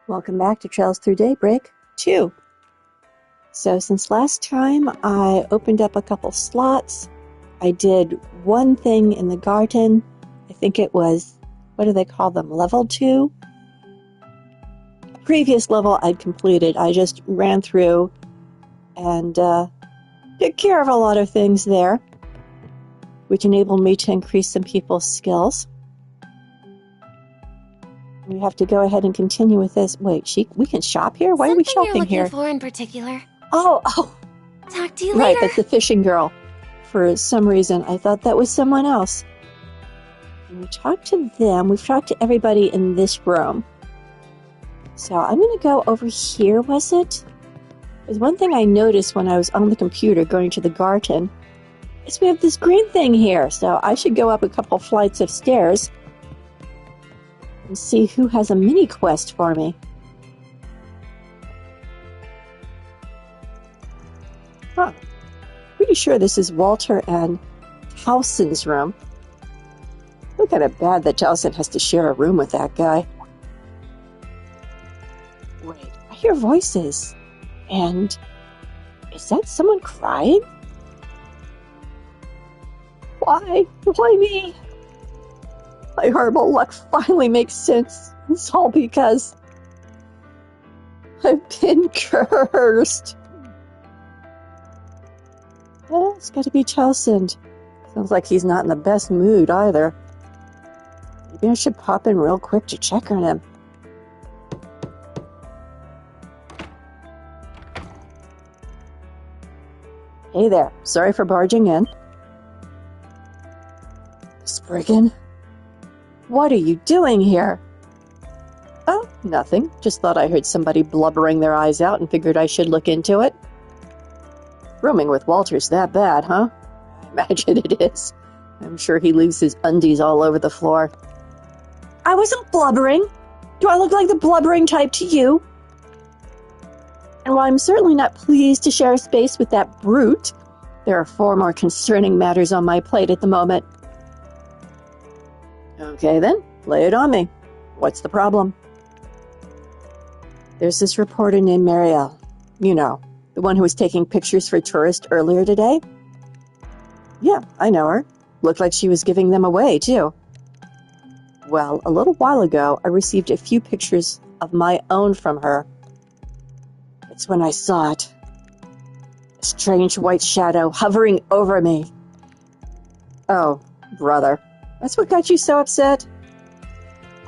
Welcome back to Trails Through Daybreak 2. So since last time I opened up a couple slots, I did one thing in the garden. I think it was, what do they call them, level 2? Previous level I'd completed. I just ran through and took care of a lot of things there, which enabled me to increase some people's skills. We have to go ahead and continue with this. Wait, we can shop here? Why are we shopping here? Something you're looking for in particular? Oh. Talk to you later. Right, that's the fishing girl. For some reason, I thought that was someone else. And we talked to them. We've talked to everybody in this room. So I'm going to go over here, was it? There's one thing I noticed when I was on the computer going to the garden. Is we have this green thing here. So I should go up a couple flights of stairs and see who has a mini quest for me. Huh. Pretty sure this is Walter and Towson's room. Look at it bad that Towson has to share a room with that guy. Wait, I hear voices. And is that someone crying? Why? Why me? My horrible luck finally makes sense. It's all because I've been cursed. Well, it's got to be Towson. Sounds like he's not in the best mood either. Maybe I should pop in real quick to check on him. Hey there. Sorry for barging in. Spriggan? What are you doing here? Oh, nothing. Just thought I heard somebody blubbering their eyes out and figured I should look into it. Rooming with Walter's that bad, huh? I imagine it is. I'm sure he leaves his undies all over the floor. I wasn't blubbering. Do I look like the blubbering type to you? And while I'm certainly not pleased to share space with that brute, there are far more concerning matters on my plate at the moment. Okay then, lay it on me. What's the problem? There's this reporter named Marielle. You know, the one who was taking pictures for tourists earlier today? Yeah, I know her. Looked like she was giving them away, too. Well, a little while ago, I received a few pictures of my own from her. It's when I saw it. A strange white shadow hovering over me. Oh, brother. That's what got you so upset?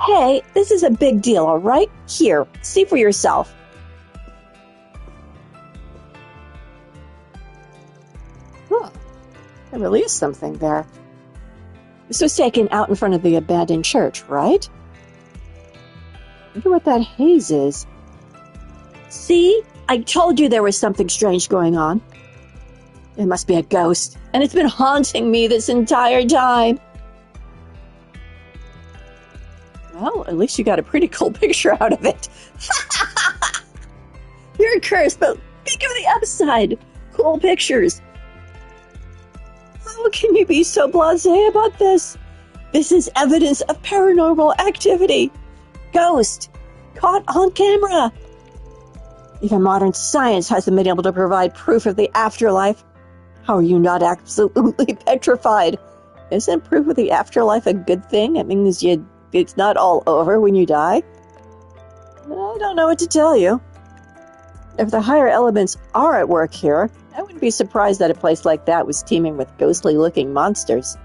Hey, this is a big deal, all right? Here, see for yourself. Huh. There really is something there. This was taken out in front of the abandoned church, right? I wonder what that haze is. See? I told you there was something strange going on. It must be a ghost, and it's been haunting me this entire time. Well, at least you got a pretty cool picture out of it. You're cursed, but think of the upside. Cool pictures. How can you be so blasé about this? This is evidence of paranormal activity. Ghost. Caught on camera. Even modern science hasn't been able to provide proof of the afterlife. How are you not absolutely petrified? Isn't proof of the afterlife a good thing? It means it's not all over when you die. I don't know what to tell you. If the higher elements are at work here, I wouldn't be surprised that a place like that was teeming with ghostly-looking monsters.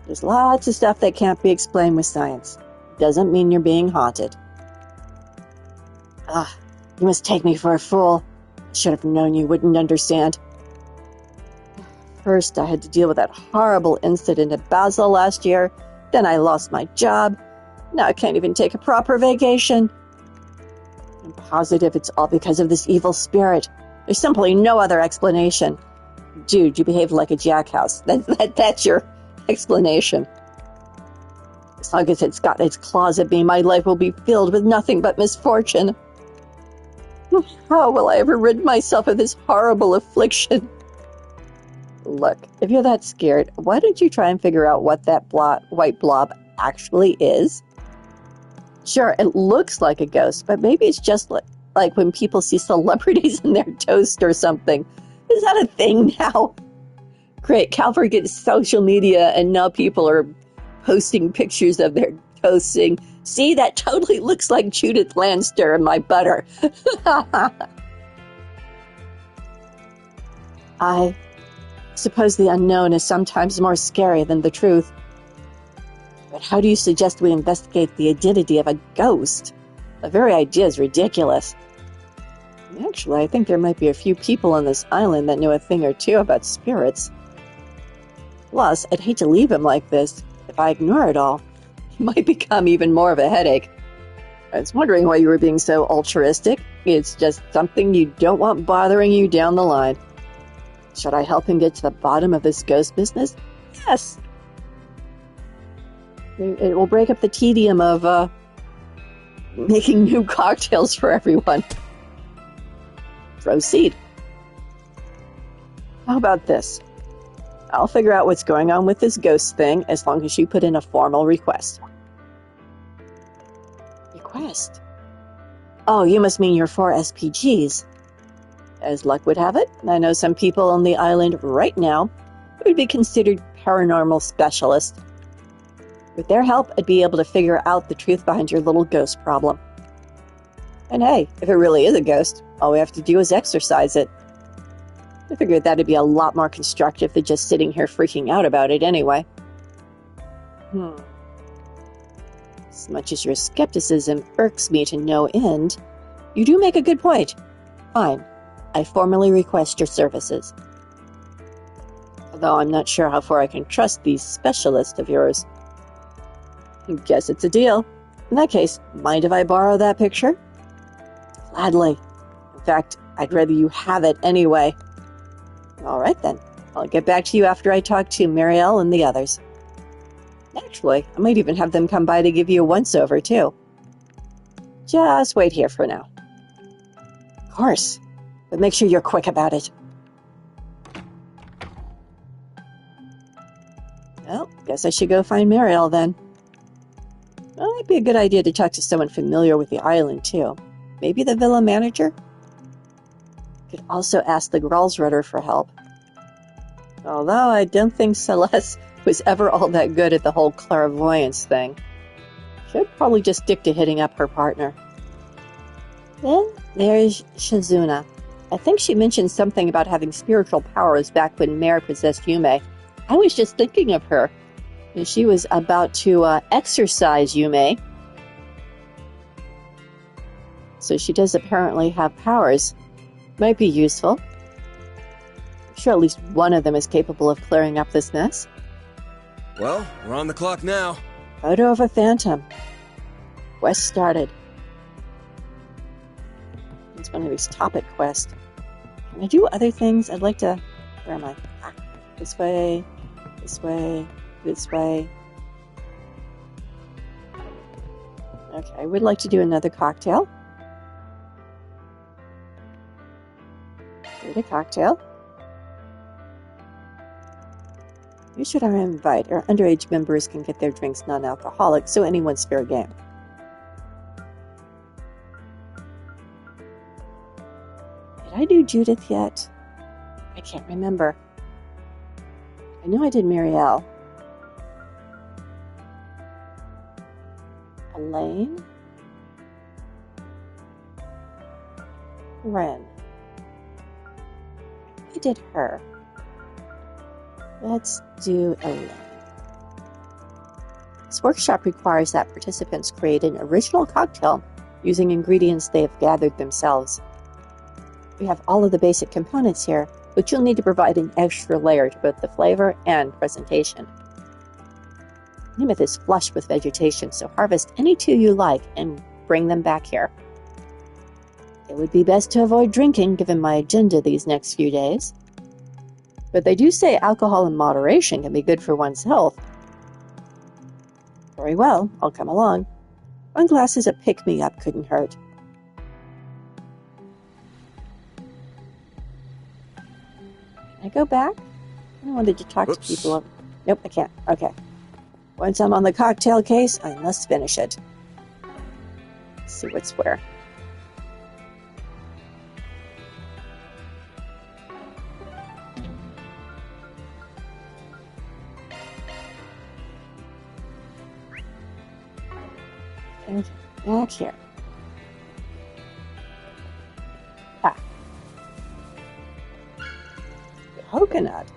There's lots of stuff that can't be explained with science. Doesn't mean you're being haunted. You must take me for a fool. I should have known you wouldn't understand. First, I had to deal with that horrible incident at Basel last year. Then I lost my job. Now I can't even take a proper vacation. I'm positive it's all because of this evil spirit. There's simply no other explanation. Dude, you behaved like a jackass. That's your explanation. As long as it's got its claws at me, my life will be filled with nothing but misfortune. How will I ever rid myself of this horrible affliction? Look, if you're that scared, why don't you try and figure out what that white blob actually is? Sure, it looks like a ghost, but maybe it's just like when people see celebrities in their toast or something. Is that a thing now? Great, Calvary gets social media, and now people are posting pictures of their toast saying, see, that totally looks like Judith Lanster and my butter. I suppose the unknown is sometimes more scary than the truth. But how do you suggest we investigate the identity of a ghost? The very idea is ridiculous. Actually, I think there might be a few people on this island that know a thing or two about spirits. Plus, I'd hate to leave him like this. If I ignore it all, it might become even more of a headache. I was wondering why you were being so altruistic. It's just something you don't want bothering you down the line. Should I help him get to the bottom of this ghost business? Yes. It will break up the tedium of making new cocktails for everyone. Proceed. How about this? I'll figure out what's going on with this ghost thing as long as you put in a formal request. Request? Oh, you must mean your 4 SPGs. As luck would have it, I know some people on the island right now who would be considered paranormal specialists. With their help, I'd be able to figure out the truth behind your little ghost problem. And hey, if it really is a ghost, all we have to do is exorcise it. I figured that'd be a lot more constructive than just sitting here freaking out about it anyway. As much as your skepticism irks me to no end, you do make a good point. Fine, I formally request your services. Although I'm not sure how far I can trust these specialists of yours. Guess it's a deal. In that case, mind if I borrow that picture? Gladly. In fact, I'd rather you have it anyway. All right then. I'll get back to you after I talk to Marielle and the others. Actually, I might even have them come by to give you a once-over, too. Just wait here for now. Of course, but make sure you're quick about it. Well, guess I should go find Marielle then. Well, it'd be a good idea to talk to someone familiar with the island, too. Maybe the villa manager? Could also ask the Gralsrudder for help. Although I don't think Celeste was ever all that good at the whole clairvoyance thing. Should probably just stick to hitting up her partner. Then there's Shizuna. I think she mentioned something about having spiritual powers back when Mare possessed Yume. I was just thinking of her. She was about to exorcise Yume. So she does apparently have powers. Might be useful. I'm sure at least one of them is capable of clearing up this mess. Well, we're on the clock now. Photo of a phantom. Quest started. It's one of these topic quests. Can I do other things? I'd like to... Where am I? This way, this way, this way. Okay, I would like to do another cocktail. Did a cocktail. Who should I invite? Our underage members can get their drinks non-alcoholic, so anyone's fair game. Did I do Judith yet? I can't remember. I know I did Marielle. Elaine? Ren. I did her. Let's do Elaine. This workshop requires that participants create an original cocktail using ingredients they have gathered themselves. We have all of the basic components here, but you'll need to provide an extra layer to both the flavor and presentation. Nymeth is flush with vegetation, so harvest any two you like and bring them back here. It would be best to avoid drinking, given my agenda these next few days. But they do say alcohol in moderation can be good for one's health. Very well, I'll come along. One glass as a pick-me-up couldn't hurt. Can I go back? I wanted to talk to people. Nope, I can't. Okay. Once I'm on the cocktail case, I must finish it. Let's see what's where. And back here. Ah. Coconut.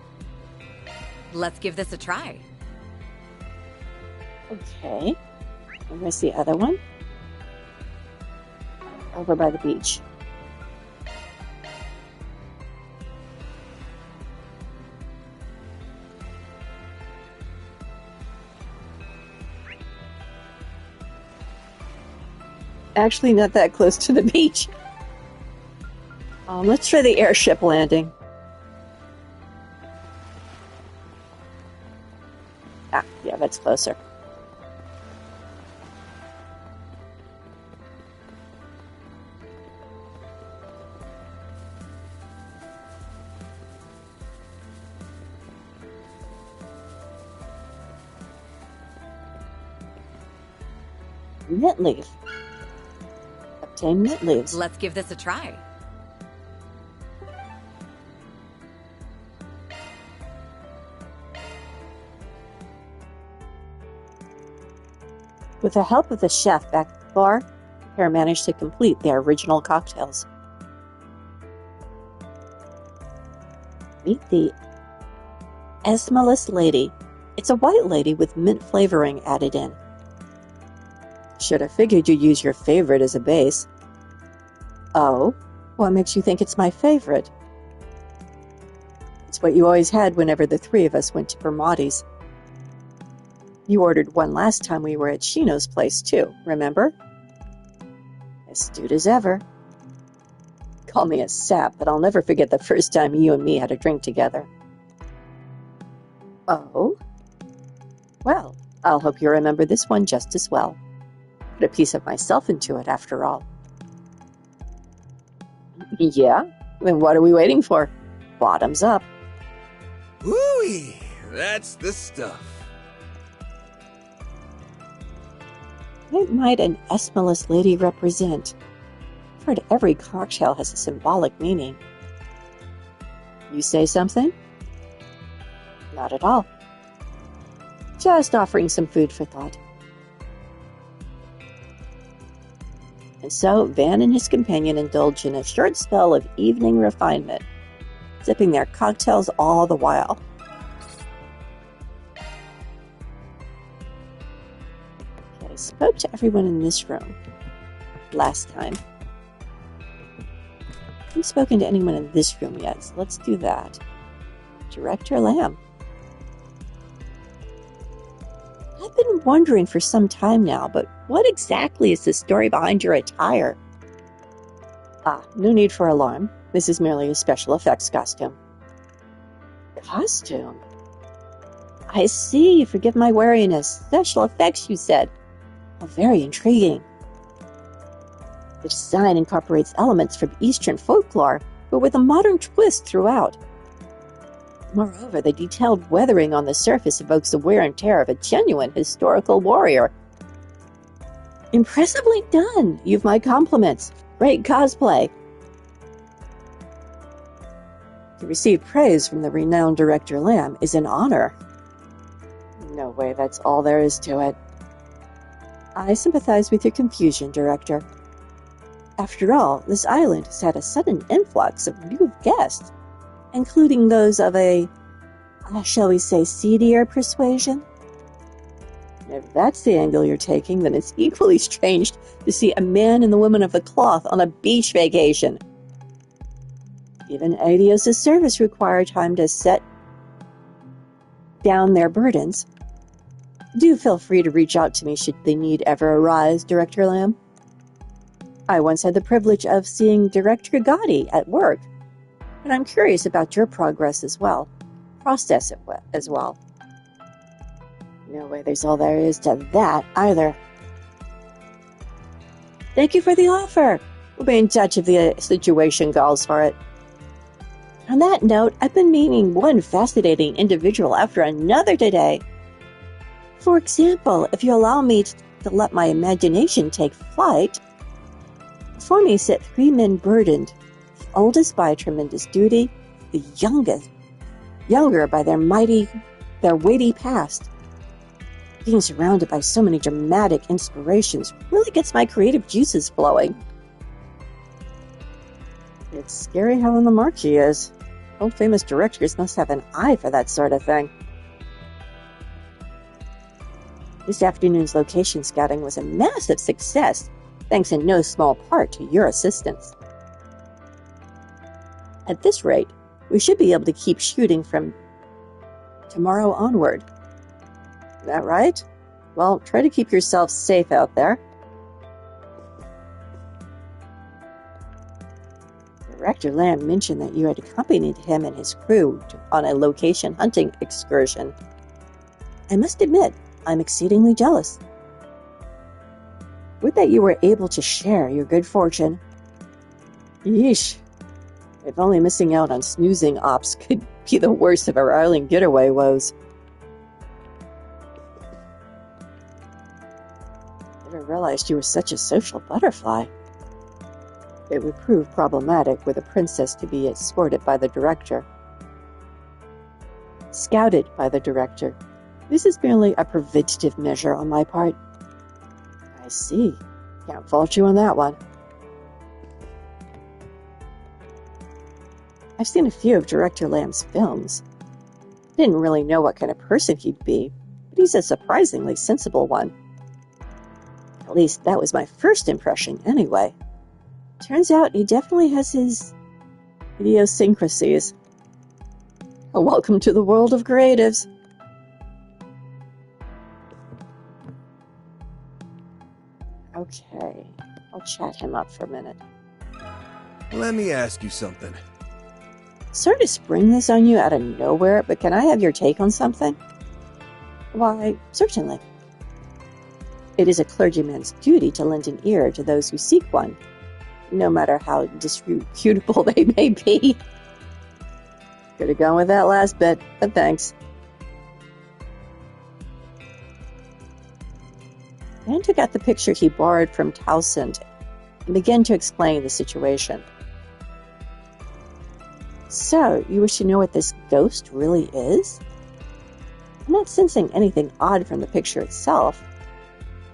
Let's give this a try. Okay. And where's the other one? Over by the beach. Actually, not that close to the beach. Let's try the airship landing. Ah, yeah, that's closer. Mint leaf. Obtain mint leaves. Let's give this a try. With the help of the chef back at the bar, the pair managed to complete their original cocktails. Meet the Esmalus Lady. It's a white lady with mint flavoring added in. Should have figured you'd use your favorite as a base. Oh, what makes you think it's my favorite? It's what you always had whenever the three of us went to Bermati's. You ordered one last time we were at Shino's place, too, remember? Astute as ever. Call me a sap, but I'll never forget the first time you and me had a drink together. Oh? Well, I'll hope you remember this one just as well. Put a piece of myself into it, after all. Yeah? Then what are we waiting for? Bottoms up. Woo-wee! That's the stuff. What might an Esmalus lady represent? I've heard every cocktail has a symbolic meaning. You say something? Not at all. Just offering some food for thought. And so Van and his companion indulge in a short spell of evening refinement, sipping their cocktails all the while. Okay, I spoke to everyone in this room last time. I haven't spoken to anyone in this room yet, so let's do that. Director Lamb. I've been wondering for some time now, but what exactly is the story behind your attire? Ah, no need for alarm. This is merely a special effects costume. Costume? I see. Forgive my wariness. Special effects, you said. Oh, very intriguing. The design incorporates elements from Eastern folklore, but with a modern twist throughout. Moreover, the detailed weathering on the surface evokes the wear and tear of a genuine historical warrior. Impressively done! You've my compliments. Great cosplay. To receive praise from the renowned Director Lamb is an honor. No way, that's all there is to it. I sympathize with your confusion, Director. After all, this island has had a sudden influx of new guests, including those of a, shall we say, seedier persuasion? If that's the angle you're taking, then it's equally strange to see a man and the woman of the cloth on a beach vacation. Even Adios' service require time to set down their burdens. Do feel free to reach out to me should the need ever arise, Director Lamb. I once had the privilege of seeing Director Gotti at work, but I'm curious about your progress as well. Process it as well. No way there's all there is to that either. Thank you for the offer. We'll be in touch if the situation calls for it. On that note, I've been meeting one fascinating individual after another today. For example, if you allow me to let my imagination take flight, Before me sit 3 men burdened, the oldest by tremendous duty, the younger by their weighty past. Being surrounded by so many dramatic inspirations really gets my creative juices flowing. It's scary how on the mark she is. Old famous directors must have an eye for that sort of thing. This afternoon's location scouting was a massive success, thanks in no small part to your assistance. At this rate, we should be able to keep shooting from tomorrow onward. Is that right? Well, try to keep yourself safe out there. Director Lamb mentioned that you had accompanied him and his crew on a location hunting excursion. I must admit, I'm exceedingly jealous. Would that you were able to share your good fortune. Yeesh. If only missing out on snoozing ops could be the worst of our island getaway woes. Never realized you were such a social butterfly. It would prove problematic with a princess to be escorted by the director. Scouted by the director. This is merely a preventative measure on my part. I see. Can't fault you on that one. I've seen a few of Director Lamb's films. Didn't really know what kind of person he'd be, but he's a surprisingly sensible one. At least that was my first impression anyway. Turns out he definitely has his idiosyncrasies. Welcome to the world of creatives. Okay, I'll chat him up for a minute. Let me ask you something. Sorry to spring this on you out of nowhere, but can I have your take on something? Why, certainly. It is a clergyman's duty to lend an ear to those who seek one, no matter how disreputable they may be. Could have gone with that last bit, but thanks. Dan took out the picture he borrowed from Towsend and began to explain the situation. So, you wish to know what this ghost really is? I'm not sensing anything odd from the picture itself,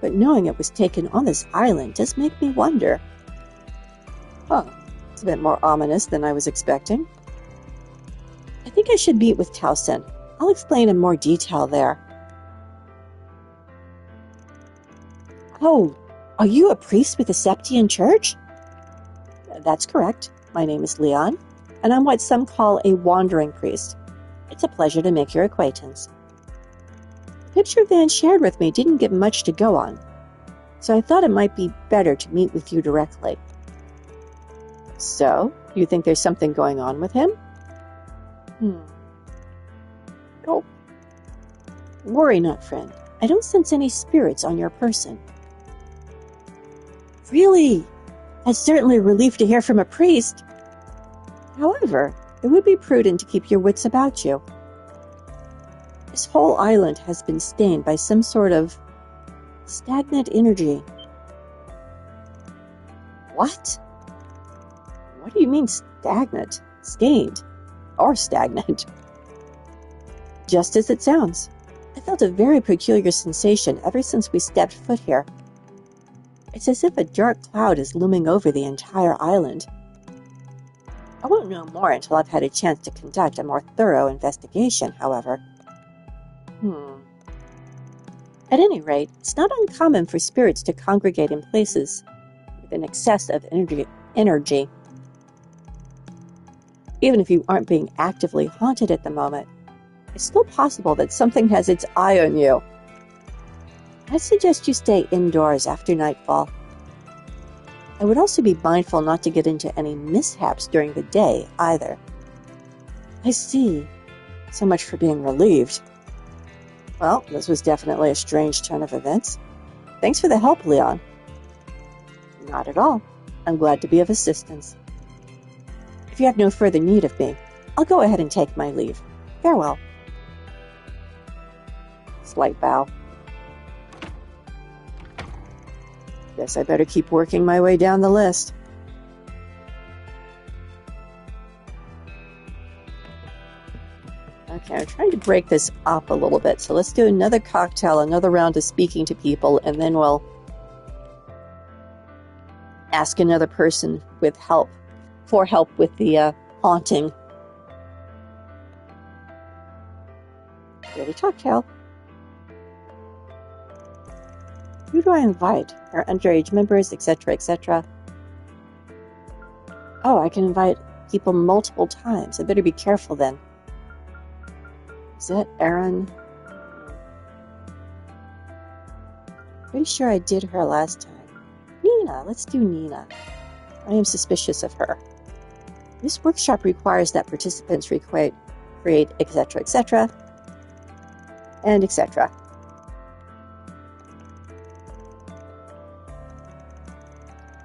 but knowing it was taken on this island does make me wonder. Huh, it's a bit more ominous than I was expecting. I think I should meet with Towsend. I'll explain in more detail there. Oh, are you a priest with the Septian Church? That's correct. My name is Leon, and I'm what some call a wandering priest. It's a pleasure to make your acquaintance. The picture Van shared with me didn't give much to go on, so I thought it might be better to meet with you directly. So, you think there's something going on with him? Oh, worry not, friend. I don't sense any spirits on your person. Really? That's certainly a relief to hear from a priest. However, it would be prudent to keep your wits about you. This whole island has been stained by some sort of stagnant energy. What? What do you mean stagnant? Stained? Or stagnant? Just as it sounds. I felt a very peculiar sensation ever since we stepped foot here. It's as if a dark cloud is looming over the entire island. I won't know more until I've had a chance to conduct a more thorough investigation, however. At any rate, it's not uncommon for spirits to congregate in places with an excess of energy. Even if you aren't being actively haunted at the moment, it's still possible that something has its eye on you. I suggest you stay indoors after nightfall. I would also be mindful not to get into any mishaps during the day, either. I see. So much for being relieved. Well, this was definitely a strange turn of events. Thanks for the help, Leon. Not at all. I'm glad to be of assistance. If you have no further need of me, I'll go ahead and take my leave. Farewell. Slight bow. Guess I better keep working my way down the list. Okay, I'm trying to break this up a little bit. So let's do another cocktail, another round of speaking to people, and then we'll ask another person for help with the haunting. Really cocktail. Who do I invite? Our underage members, etc., etc. Oh, I can invite people multiple times. I better be careful then. Is that Erin? Pretty sure I did her last time. Nina, let's do Nina. I am suspicious of her. This workshop requires that participants create, etc., etc., and etc.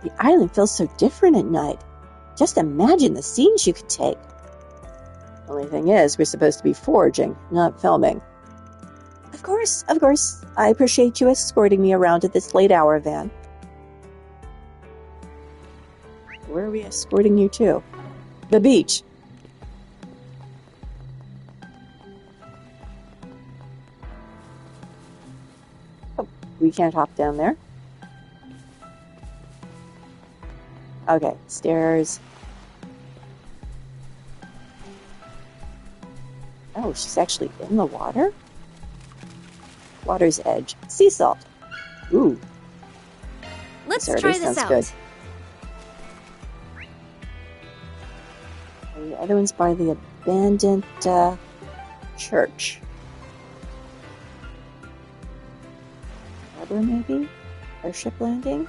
The island feels so different at night. Just imagine the scenes you could take. Only thing is, we're supposed to be foraging, not filming. Of course. I appreciate you escorting me around at this late hour, Van. Where are we escorting you to? The beach. Oh, we can't hop down there. Okay, stairs. Oh, she's actually in the water? Water's edge. Sea salt. Ooh. Let's This try already this sounds out. good. And the other one's by the abandoned church. Harbor, maybe? Airship landing?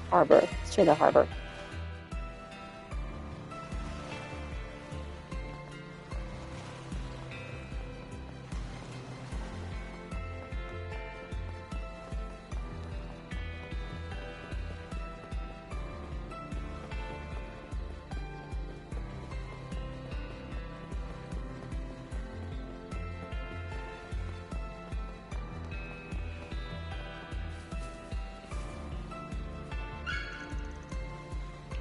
Harbor. Let's try the harbor.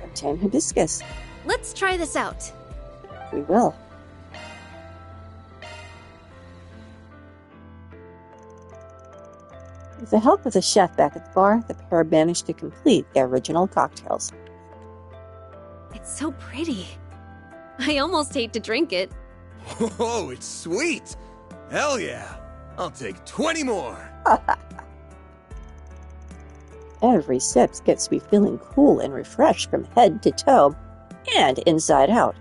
Obtain hibiscus. Let's try this out. We will. With the help of the chef back at the bar, the pair managed to complete their original cocktails. It's so pretty. I almost hate to drink it. Oh, it's sweet! Hell yeah! I'll take 20 more! Every sip gets me feeling cool and refreshed from head to toe and inside out.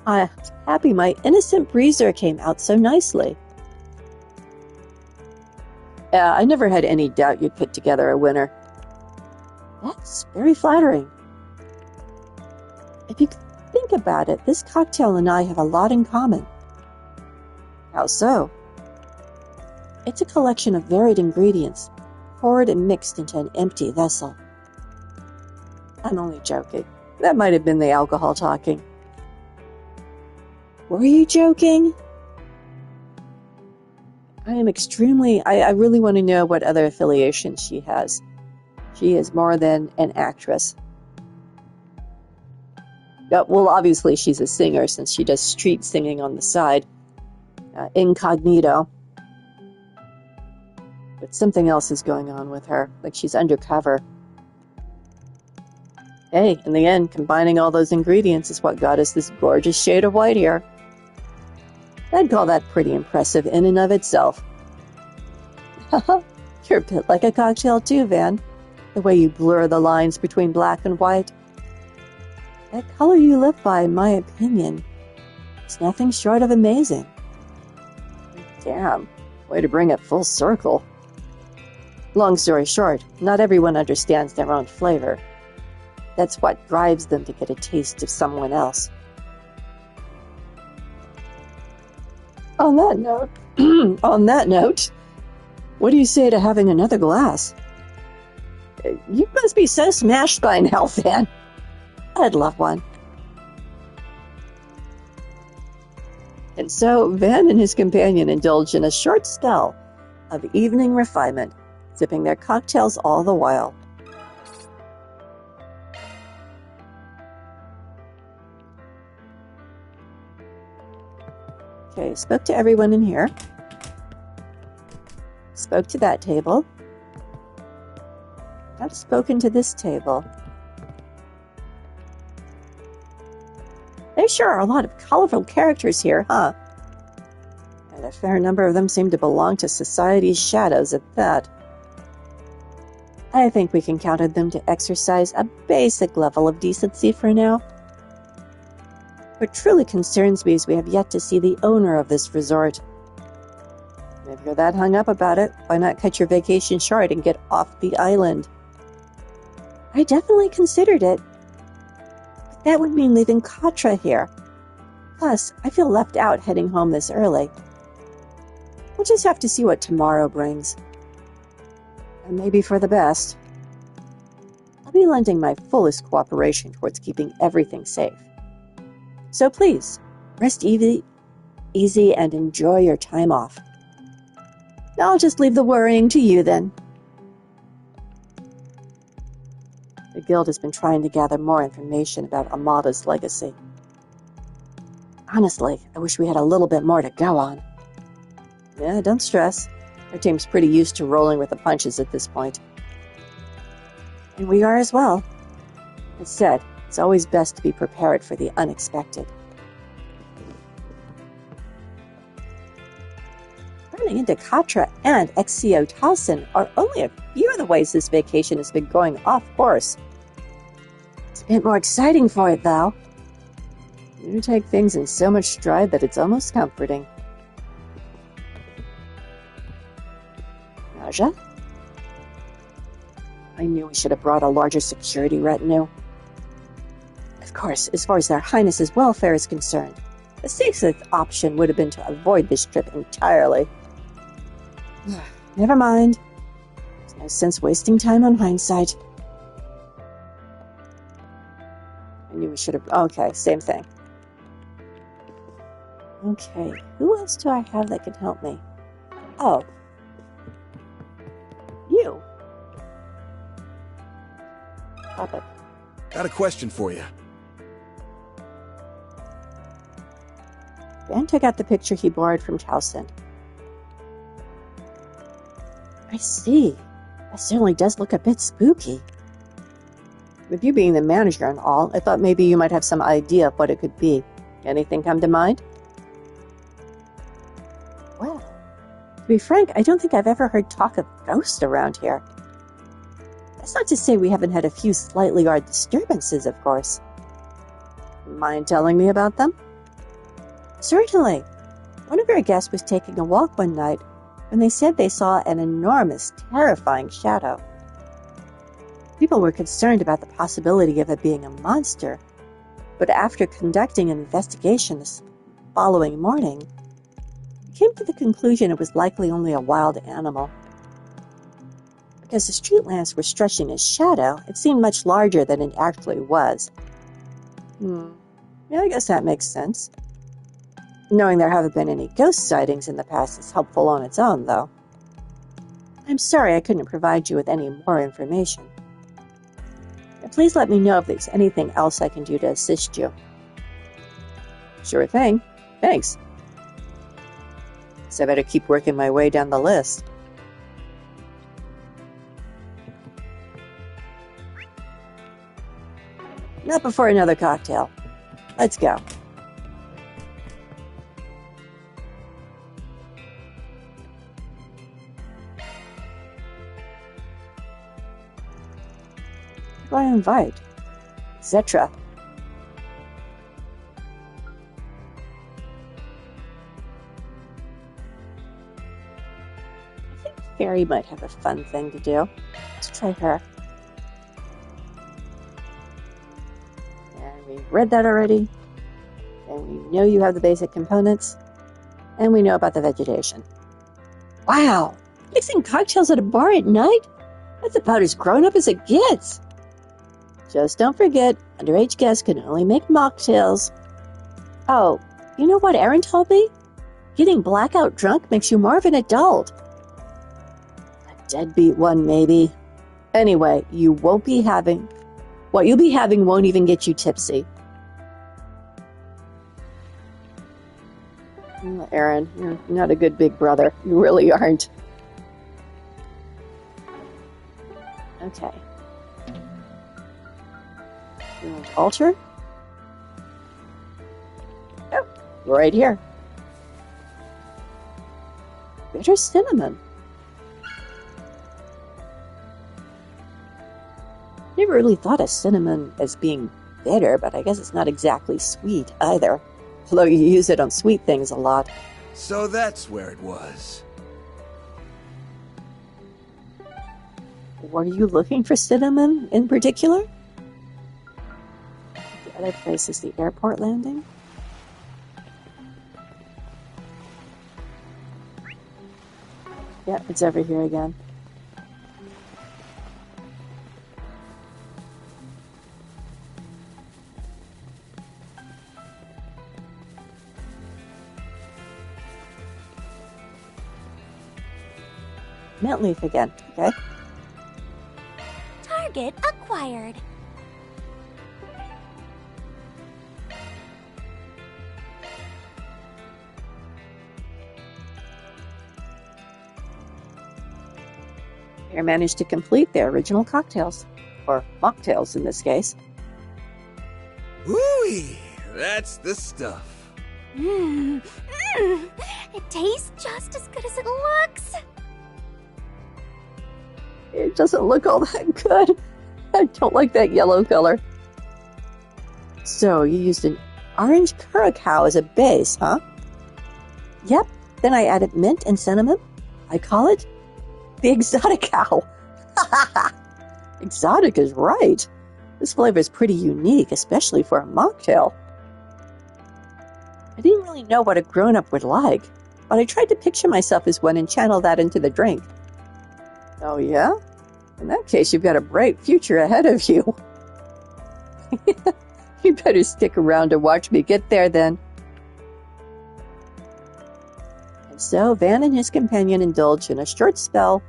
I'm happy my innocent breezer came out so nicely. I never had any doubt you'd put together a winner. That's very flattering. If you think about it, this cocktail and I have a lot in common. How so? It's a collection of varied ingredients, poured and mixed into an empty vessel. I'm only joking. That might have been the alcohol talking. Were you joking? I really want to know what other affiliations she has. She is more than an actress. Well, obviously she's a singer since she does street singing on the side. Incognito. But something else is going on with her, like she's undercover. Hey, in the end, combining all those ingredients is what got us this gorgeous shade of white here. I'd call that pretty impressive in and of itself. You're a bit like a cocktail too, Van. The way you blur the lines between black and white. That color you live by, in my opinion, is nothing short of amazing. Damn, way to bring it full circle. Long story short, not everyone understands their own flavor. That's what drives them to get a taste of someone else. On that note, what do you say to having another glass? You must be so smashed by now, Van. I'd love one. And so, Van and his companion indulge in a short spell of evening refinement, sipping their cocktails all the while. Okay, spoke to everyone in here. Spoke to that table. I've spoken to this table. There sure are a lot of colorful characters here, huh? And a fair number of them seem to belong to society's shadows at that. I think we can count on them to exercise a basic level of decency for now. What truly concerns me is we have yet to see the owner of this resort. If you're that hung up about it, why not cut your vacation short and get off the island? I definitely considered it. But that would mean leaving Katra here. Plus, I feel left out heading home this early. We'll just have to see what tomorrow brings. And maybe for the best. I'll be lending my fullest cooperation towards keeping everything safe. So please, rest easy and enjoy your time off. I'll just leave the worrying to you then. The Guild has been trying to gather more information about Amada's legacy. Honestly, I wish we had a little bit more to go on. Yeah, don't stress. Our team's pretty used to rolling with the punches at this point. And we are as well. As said, it's always best to be prepared for the unexpected. Running into Katra and XCO Towson are only a few of the ways this vacation has been going off course. It's a bit more exciting for it, though. You take things in so much stride that it's almost comforting. Naja? I knew we should have brought a larger security retinue. Of course, as far as their Highness's welfare is concerned, the safest option would have been to avoid this trip entirely. Never mind. There's no sense wasting time on hindsight. I knew we should have... Okay, same thing. Okay, who else do I have that can help me? Oh. You. Stop it. Got a question for you. Ben took out the picture he borrowed from Towson. I see. That certainly does look a bit spooky. With you being the manager and all, I thought maybe you might have some idea of what it could be. Anything come to mind? Well, to be frank, I don't think I've ever heard talk of ghosts around here. That's not to say we haven't had a few slightly odd disturbances, of course. Mind telling me about them? Certainly. One of our guests was taking a walk one night when they said they saw an enormous, terrifying shadow. People were concerned about the possibility of it being a monster, but after conducting an investigation the following morning, we came to the conclusion it was likely only a wild animal. Because the street lamps were stretching its shadow, it seemed much larger than it actually was. Yeah, I guess that makes sense. Knowing there haven't been any ghost sightings in the past is helpful on its own, though. I'm sorry I couldn't provide you with any more information. And please let me know if there's anything else I can do to assist you. Sure thing. Thanks. So I better keep working my way down the list. Not before another cocktail. Let's go. Who do I invite? Etc. I think Fairy might have a fun thing to do. Let's try her. And we read that already. And we know you have the basic components. And we know about the vegetation. Wow! Mixing cocktails at a bar at night? That's about as grown up as it gets. Just don't forget, underage guests can only make mocktails. Oh, you know what Erin told me? Getting blackout drunk makes you more of an adult. A deadbeat one, maybe. Anyway, what you'll be having won't even get you tipsy. Aaron, you're not a good big brother. You really aren't. Okay. You want to alter? Oh, right here. Bitter cinnamon. Never really thought of cinnamon as being bitter, but I guess it's not exactly sweet either. Although you use it on sweet things a lot. So that's where it was. Were you looking for cinnamon in particular? The other place is the airport landing. Yep, it's over here again. Mint leaf again, okay? Target acquired. Here managed to complete their original cocktails. Or mocktails in this case. Woo-wee! That's the stuff. It tastes just as good as it looks. It doesn't look all that good. I don't like that yellow color. So, you used an orange curacao as a base, huh? Yep. Then I added mint and cinnamon. I call it the exotic cow. Exotic is right. This flavor is pretty unique, especially for a mocktail. I didn't really know what a grown-up would like, but I tried to picture myself as one and channel that into the drink. Oh, yeah? In that case, you've got a bright future ahead of you. You better stick around to watch me get there, then. And so, Van and his companion indulged in a short spell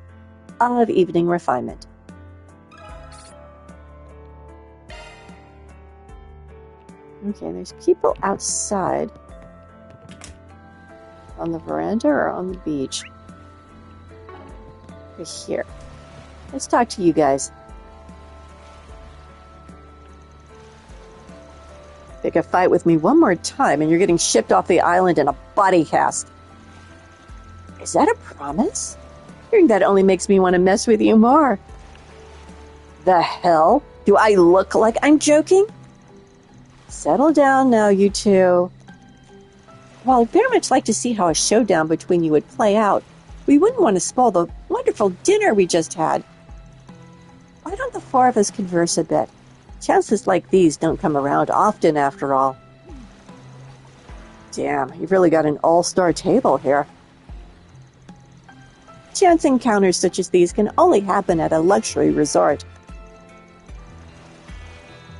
of evening refinement. Okay, there's people outside. On the veranda or on the beach? They're here. Let's talk to you guys. Pick a fight with me one more time and you're getting shipped off the island in a body cast. Is that a promise? Hearing that only makes me want to mess with you more. The hell? Do I look like I'm joking? Settle down now, you two. While I'd very much like to see how a showdown between you would play out, we wouldn't want to spoil the wonderful dinner we just had. Why don't the four of us converse a bit? Chances like these don't come around often, after all. Damn, you've really got an all-star table here. Chance encounters such as these can only happen at a luxury resort.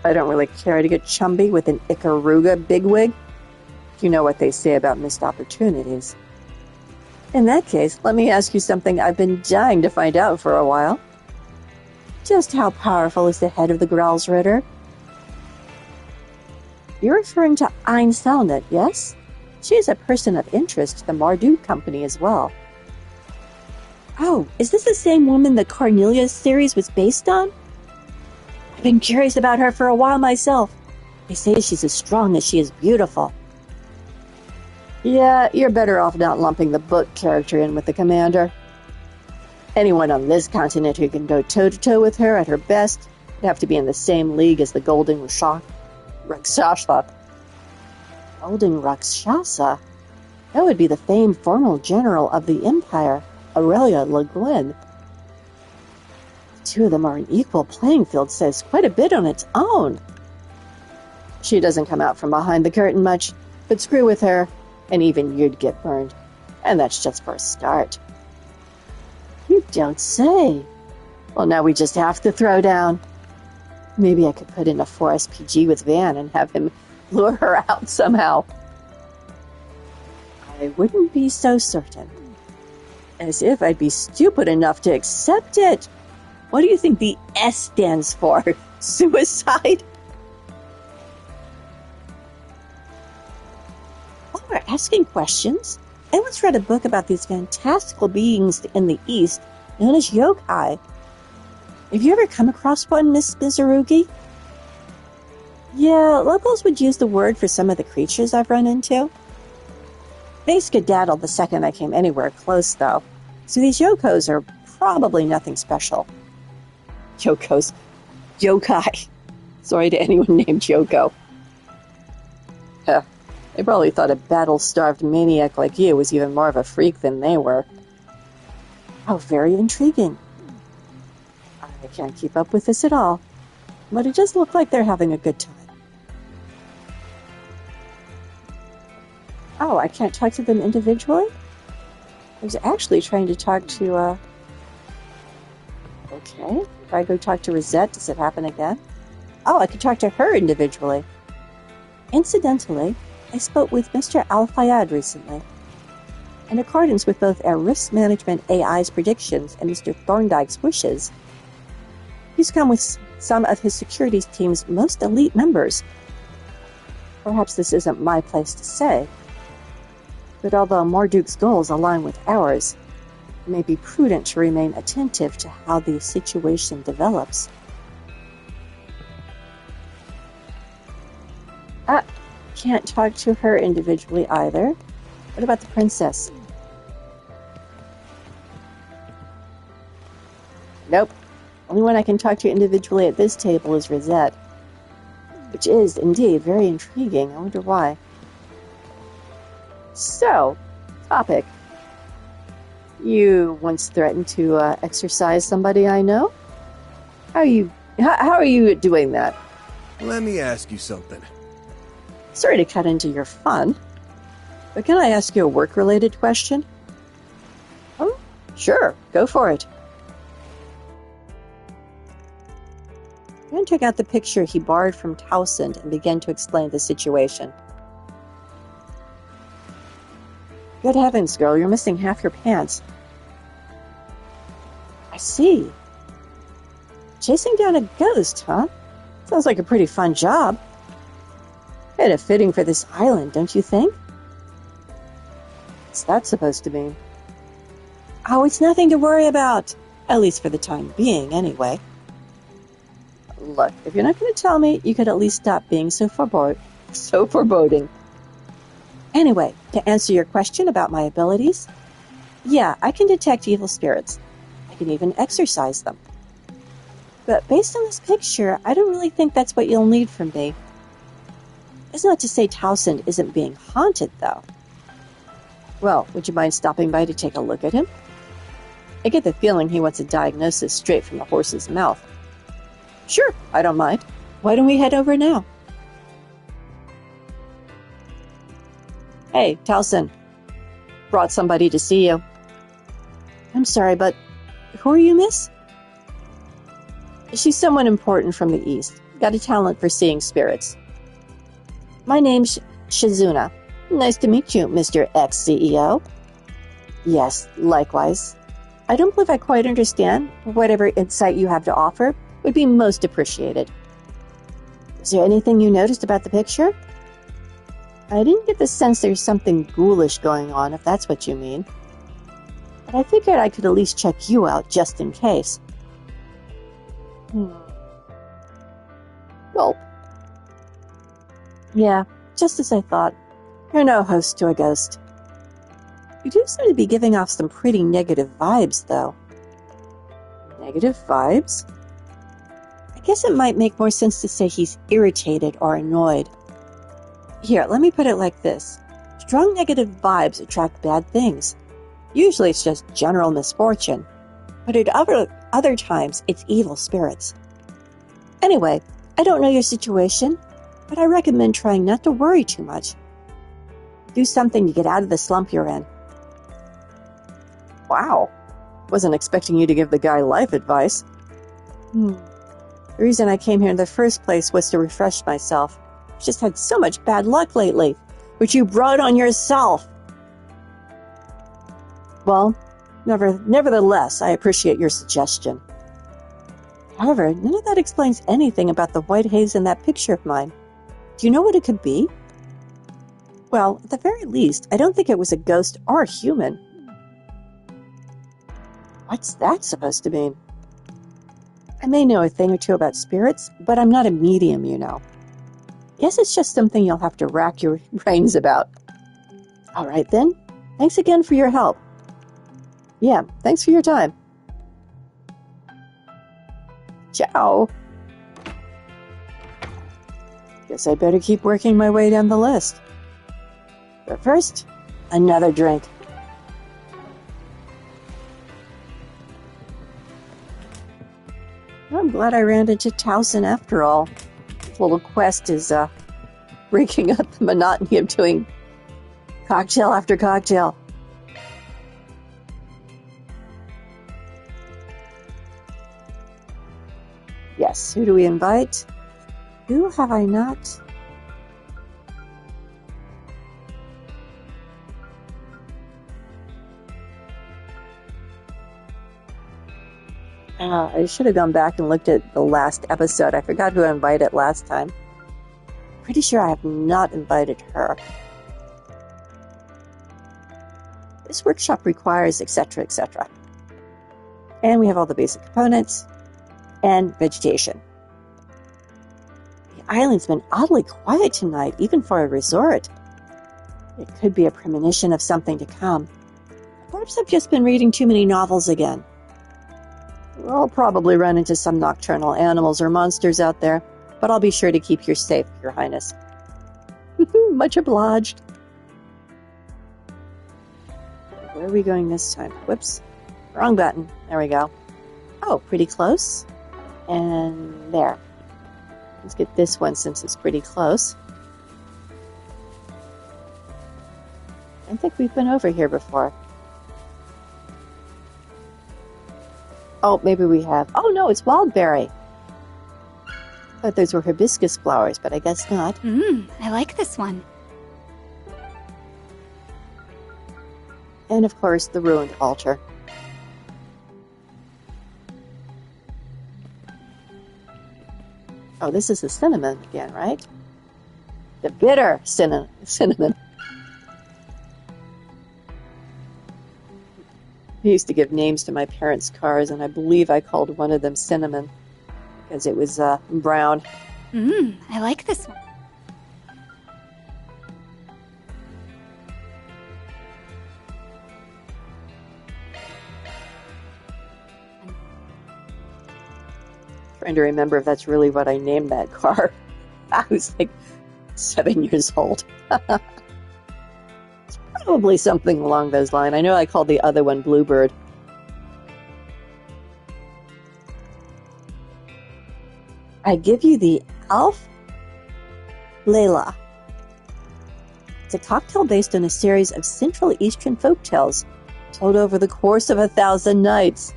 I don't really care to get chumby with an Ikaruga bigwig. You know what they say about missed opportunities. In that case, let me ask you something I've been dying to find out for a while. Just how powerful is the head of the Growlsritter? You're referring to Ein Selnet, yes? She is a person of interest to the Marduk Company as well. Oh, is this the same woman the Cornelius series was based on? I've been curious about her for a while myself. They say she's as strong as she is beautiful. Yeah, you're better off not lumping the book character in with the commander. Anyone on this continent who can go toe-to-toe with her at her best would have to be in the same league as the Golden Rakshasa. Golden Rakshasa? That would be the famed former general of the Empire, Aurelia Le Guin. The two of them are an equal playing field says quite a bit on its own. She doesn't come out from behind the curtain much, but screw with her, and even you'd get burned. And that's just for a start. You don't say. Well, now we just have to throw down. Maybe I could put in a 4SPG with Van and have him lure her out somehow. I wouldn't be so certain. As if I'd be stupid enough to accept it. What do you think the S stands for? Suicide? Or asking questions. I once read a book about these fantastical beings in the East known as yokai. Have you ever come across one, Miss Mizurugi? Yeah, locals would use the word for some of the creatures I've run into. They skedaddled the second I came anywhere close, though, so these yokos are probably nothing special. Yokos. Yokai. Sorry to anyone named Yoko. They probably thought a battle-starved maniac like you was even more of a freak than they were. How very intriguing. I can't keep up with this at all, but it does look like they're having a good time. Oh, I can't talk to them individually? I was actually trying to talk to, Okay, if I go talk to Rosette, does it happen again? Oh, I could talk to her individually. Incidentally, I spoke with Mr. Al-Fayad recently. In accordance with both our risk management AI's predictions and Mr. Thorndyke's wishes, he's come with some of his security team's most elite members. Perhaps this isn't my place to say, but although Marduk's goals align with ours, it may be prudent to remain attentive to how the situation develops. Can't talk to her individually either. What about the princess? Nope. Only one I can talk to individually at this table is Rosette, which is indeed very intriguing. I wonder why. So, topic. You once threatened to exorcise somebody I know? How are you doing that? Let me ask you something. Sorry to cut into your fun, but can I ask you a work-related question? Oh, sure, go for it. Dan took out the picture he borrowed from Towsend and began to explain the situation. Good heavens, girl, you're missing half your pants. I see. Chasing down a ghost, huh? Sounds like a pretty fun job. Kind of fitting for this island, don't you think? What's that supposed to mean? Oh, it's nothing to worry about. At least for the time being, anyway. Look, if you're not going to tell me, you could at least stop being so foreboding. Anyway, to answer your question about my abilities, yeah, I can detect evil spirits. I can even exorcise them. But based on this picture, I don't really think that's what you'll need from me. It's not to say Towsend isn't being haunted, though. Well, would you mind stopping by to take a look at him? I get the feeling he wants a diagnosis straight from the horse's mouth. Sure, I don't mind. Why don't we head over now? Hey, Towsend. Brought somebody to see you. I'm sorry, but who are you, miss? She's someone important from the East. Got a talent for seeing spirits. My name's Shizuna. Nice to meet you, Mr. Ex-CEO. Yes, likewise. I don't believe I quite understand. Whatever insight you have to offer would be most appreciated. Is there anything you noticed about the picture? I didn't get the sense there's something ghoulish going on, if that's what you mean. But I figured I could at least check you out just in case. Gulp. Yeah, just as I thought. You're no host to a ghost. You do seem to be giving off some pretty negative vibes, though. Negative vibes? I guess it might make more sense to say he's irritated or annoyed. Here, let me put it like this. Strong negative vibes attract bad things. Usually it's just general misfortune, but at other times it's evil spirits. Anyway, I don't know your situation, but I recommend trying not to worry too much. Do something to get out of the slump you're in. Wow. Wasn't expecting you to give the guy life advice. The reason I came here in the first place was to refresh myself. I've just had so much bad luck lately, which you brought on yourself. Well, nevertheless, I appreciate your suggestion. However, none of that explains anything about the white haze in that picture of mine. Do you know what it could be? Well, at the very least, I don't think it was a ghost or a human. What's that supposed to mean? I may know a thing or two about spirits, but I'm not a medium, you know. Guess it's just something you'll have to rack your brains about. All right, then. Thanks again for your help. Yeah, thanks for your time. Ciao. Guess I better keep working my way down the list. But first, another drink. I'm glad I ran into Towson after all. This little quest is breaking up the monotony of doing cocktail after cocktail. Yes, who do we invite? Who have I not? I should have gone back and looked at the last episode. I forgot who I invited last time. Pretty sure I have not invited her. This workshop requires etc., etc. And we have all the basic components and vegetation. The island's been oddly quiet tonight, even for a resort. It could be a premonition of something to come. Perhaps I've just been reading too many novels again. I'll probably run into some nocturnal animals or monsters out there, but I'll be sure to keep you safe, Your Highness. Much obliged. Where are we going this time? Whoops. Wrong button. There we go. Oh, pretty close. And there. Let's get this one since it's pretty close. I don't think we've been over here before. Oh, maybe we have. Oh, no, it's wildberry. I thought those were hibiscus flowers, but I guess not. I like this one. And, of course, the ruined altar. Oh, this is the cinnamon again, right? The bitter cinnamon. I used to give names to my parents' cars, and I believe I called one of them Cinnamon because it was brown. I like this one. Trying to remember if that's really what I named that car. I was like 7 years old. It's probably something along those lines. I know I called the other one Bluebird. I give you the Alf Layla. It's a cocktail based on a series of Central Eastern folktales told over the course of 1,000 nights.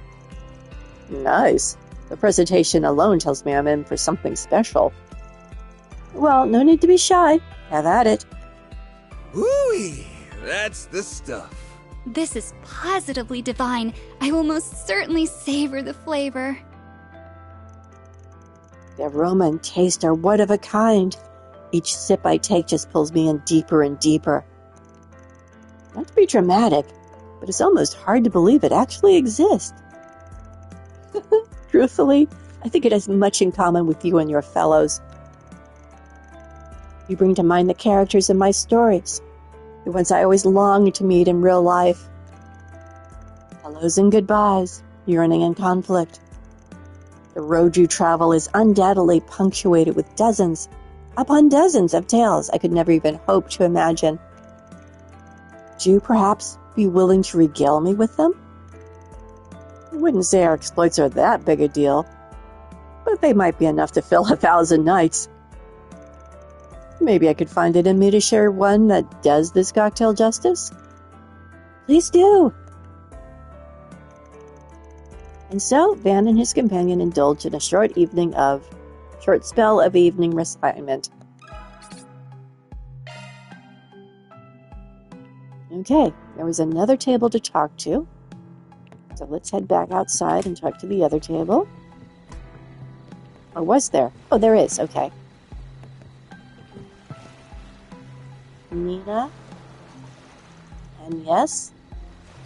Nice. The presentation alone tells me I'm in for something special. Well, no need to be shy. Have at it. Ooh-wee, that's the stuff. This is positively divine. I will most certainly savor the flavor. The aroma and taste are one of a kind. Each sip I take just pulls me in deeper and deeper. Not to be dramatic, but it's almost hard to believe it actually exists. Truthfully, I think it has much in common with you and your fellows. You bring to mind the characters in my stories, the ones I always longed to meet in real life. Hellos and goodbyes, yearning and conflict. The road you travel is undoubtedly punctuated with dozens upon dozens of tales I could never even hope to imagine. Would you perhaps be willing to regale me with them? I wouldn't say our exploits are that big a deal, but they might be enough to fill 1,000 nights. Maybe I could find it in me to share one that does this cocktail justice? Please do. And so, Van and his companion indulged in a short spell of evening refinement. Okay, there was another table to talk to. So let's head back outside and talk to the other table. Or was there? Oh, there is, okay. Nina. And yes.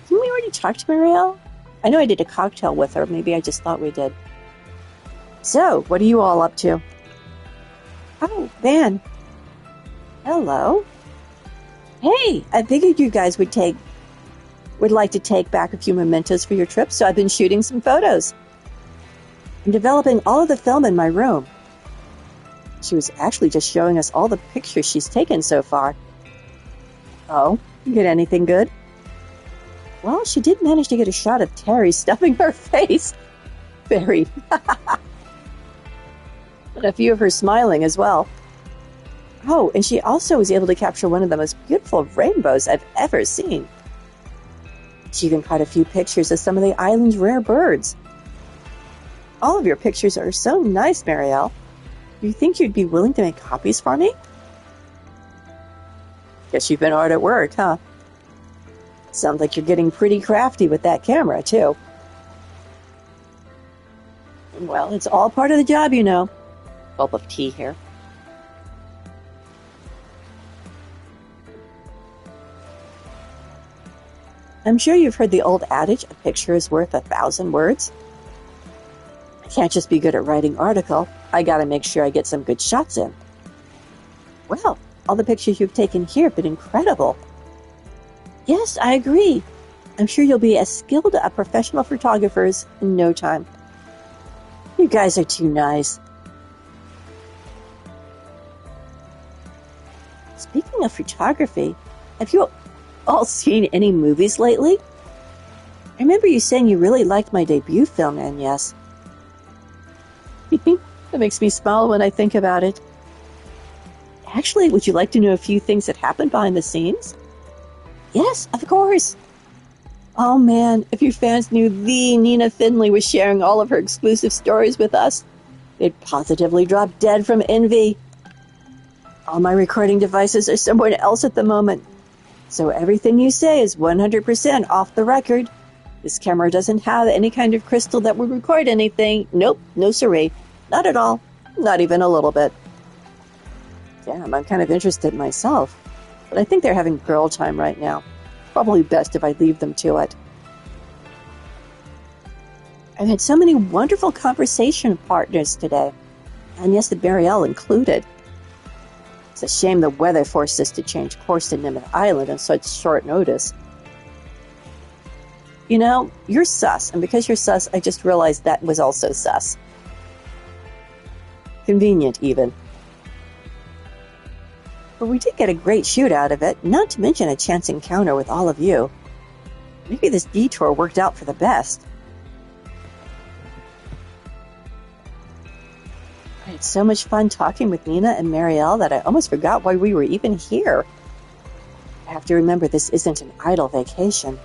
Didn't we already talk to Marielle? I know I did a cocktail with her. Maybe I just thought we did. So, what are you all up to? Oh, Van. Hello. Hey, I figured you guys would like to take back a few mementos for your trip, so I've been shooting some photos. I'm developing all of the film in my room. She was actually just showing us all the pictures she's taken so far. Oh, you get anything good? Well, she did manage to get a shot of Terry stuffing her face. Very. And a few of her smiling as well. Oh, and she also was able to capture one of the most beautiful rainbows I've ever seen. She even caught a few pictures of some of the island's rare birds. All of your pictures are so nice, Marielle. Do you think you'd be willing to make copies for me? Guess you've been hard at work, huh? Sounds like you're getting pretty crafty with that camera, too. Well, it's all part of the job, you know. Gulp of tea here. I'm sure you've heard the old adage, a picture is worth 1,000 words. I can't just be good at writing article. I gotta make sure I get some good shots in. Well, all the pictures you've taken here have been incredible. Yes, I agree. I'm sure you'll be as skilled a professional photographers in no time. You guys are too nice. Speaking of photography, have you all seen any movies lately? I remember you saying you really liked my debut film, and yes. That makes me smile when I think about it. Actually, would you like to know a few things that happened behind the scenes? Yes, of course. Oh man, if your fans knew the Nina Finley was sharing all of her exclusive stories with us, they'd positively drop dead from envy. All my recording devices are somewhere else at the moment, so everything you say is 100% off the record. This camera doesn't have any kind of crystal that would record anything. Nope, no siree. Not at all. Not even a little bit. Damn, I'm kind of interested myself, but I think they're having girl time right now. Probably best if I leave them to it. I've had so many wonderful conversation partners today, and yes, the Burial included. It's a shame the weather forced us to change course to Nimitz Island on such short notice. You know, you're sus, and because you're sus, I just realized that was also sus. Convenient, even. But we did get a great shoot out of it, not to mention a chance encounter with all of you. Maybe this detour worked out for the best. I had so much fun talking with Nina and Marielle that I almost forgot why we were even here. I have to remember this isn't an idle vacation.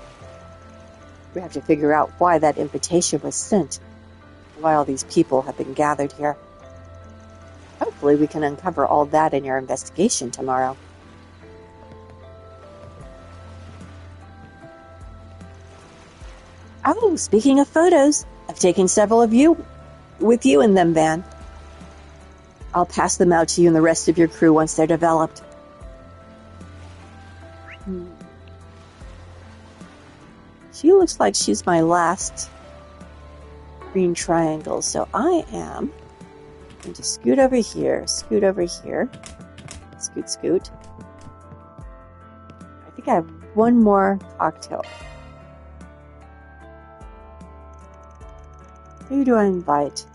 We have to figure out why that invitation was sent, why all these people have been gathered here. Hopefully we can uncover all that in your investigation tomorrow. Oh, speaking of photos, I've taken several of you with you in them, Van. I'll pass them out to you and the rest of your crew once they're developed. She looks like she's my last green triangle, so I am going to scoot over here, scoot, scoot. I think I have one more cocktail. Who do I invite?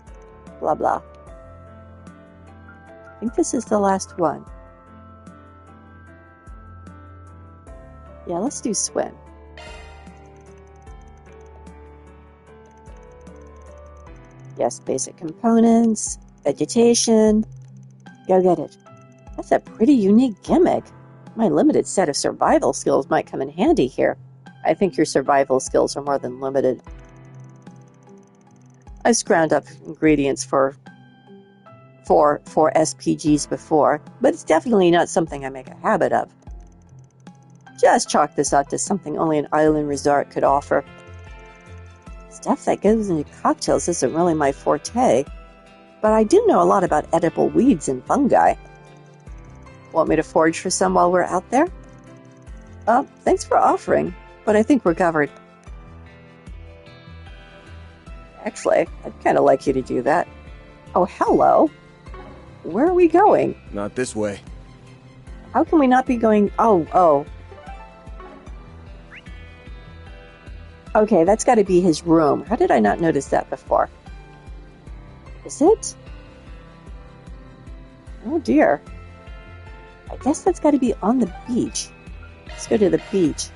Blah, blah. I think this is the last one. Yeah, let's do Swin. Yes, basic components, vegetation. Go get it. That's a pretty unique gimmick. My limited set of survival skills might come in handy here. I think your survival skills are more than limited. I've scrounged up ingredients for SPGs before, but it's definitely not something I make a habit of. Just chalk this up to something only an island resort could offer. Stuff that goes into cocktails isn't really my forte, but I do know a lot about edible weeds and fungi. Want me to forage for some while we're out there? Thanks for offering, but I think we're covered. Actually, I'd kind of like you to do that. Oh, hello. Where are we going? Not this way. How can we not be going... Oh. Okay, that's got to be his room. How did I not notice that before? Is it? Oh, dear. I guess that's got to be on the beach. Let's go to the beach.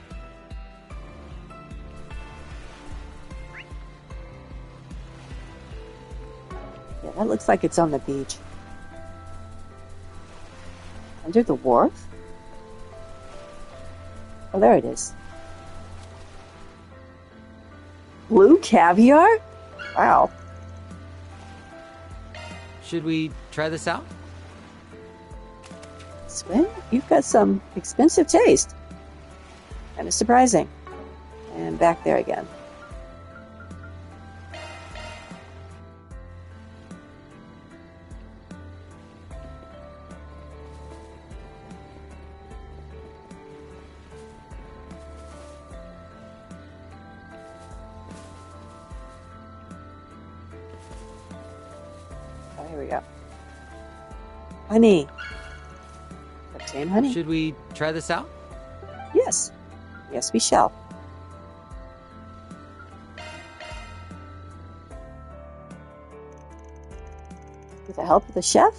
Yeah, that looks like it's on the beach. Under the wharf? Oh, there it is. Blue caviar? Wow. Should we try this out? Swin, you've got some expensive taste. Kind of surprising. And back there again. Oh, here we go. Honey. Obtain honey. Should we try this out? Yes. Yes, we shall. With the help of the chef,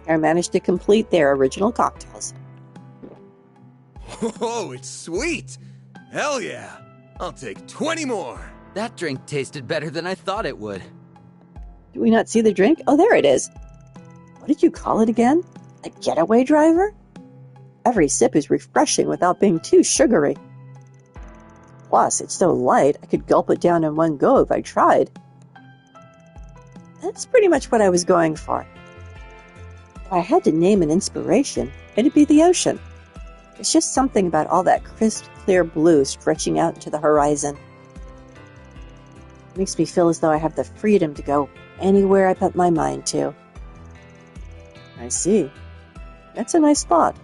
I managed to complete their original cocktails. Oh, it's sweet! Hell yeah! I'll take 20 more! That drink tasted better than I thought it would. Do we not see the drink? Oh, there it is. What did you call it again? A getaway driver? Every sip is refreshing without being too sugary. Plus, it's so light, I could gulp it down in one go if I tried. That's pretty much what I was going for. If I had to name an inspiration, it'd be the ocean. There's just something about all that crisp, clear blue stretching out into the horizon. It makes me feel as though I have the freedom to go anywhere I put my mind to. I see. That's a nice thought.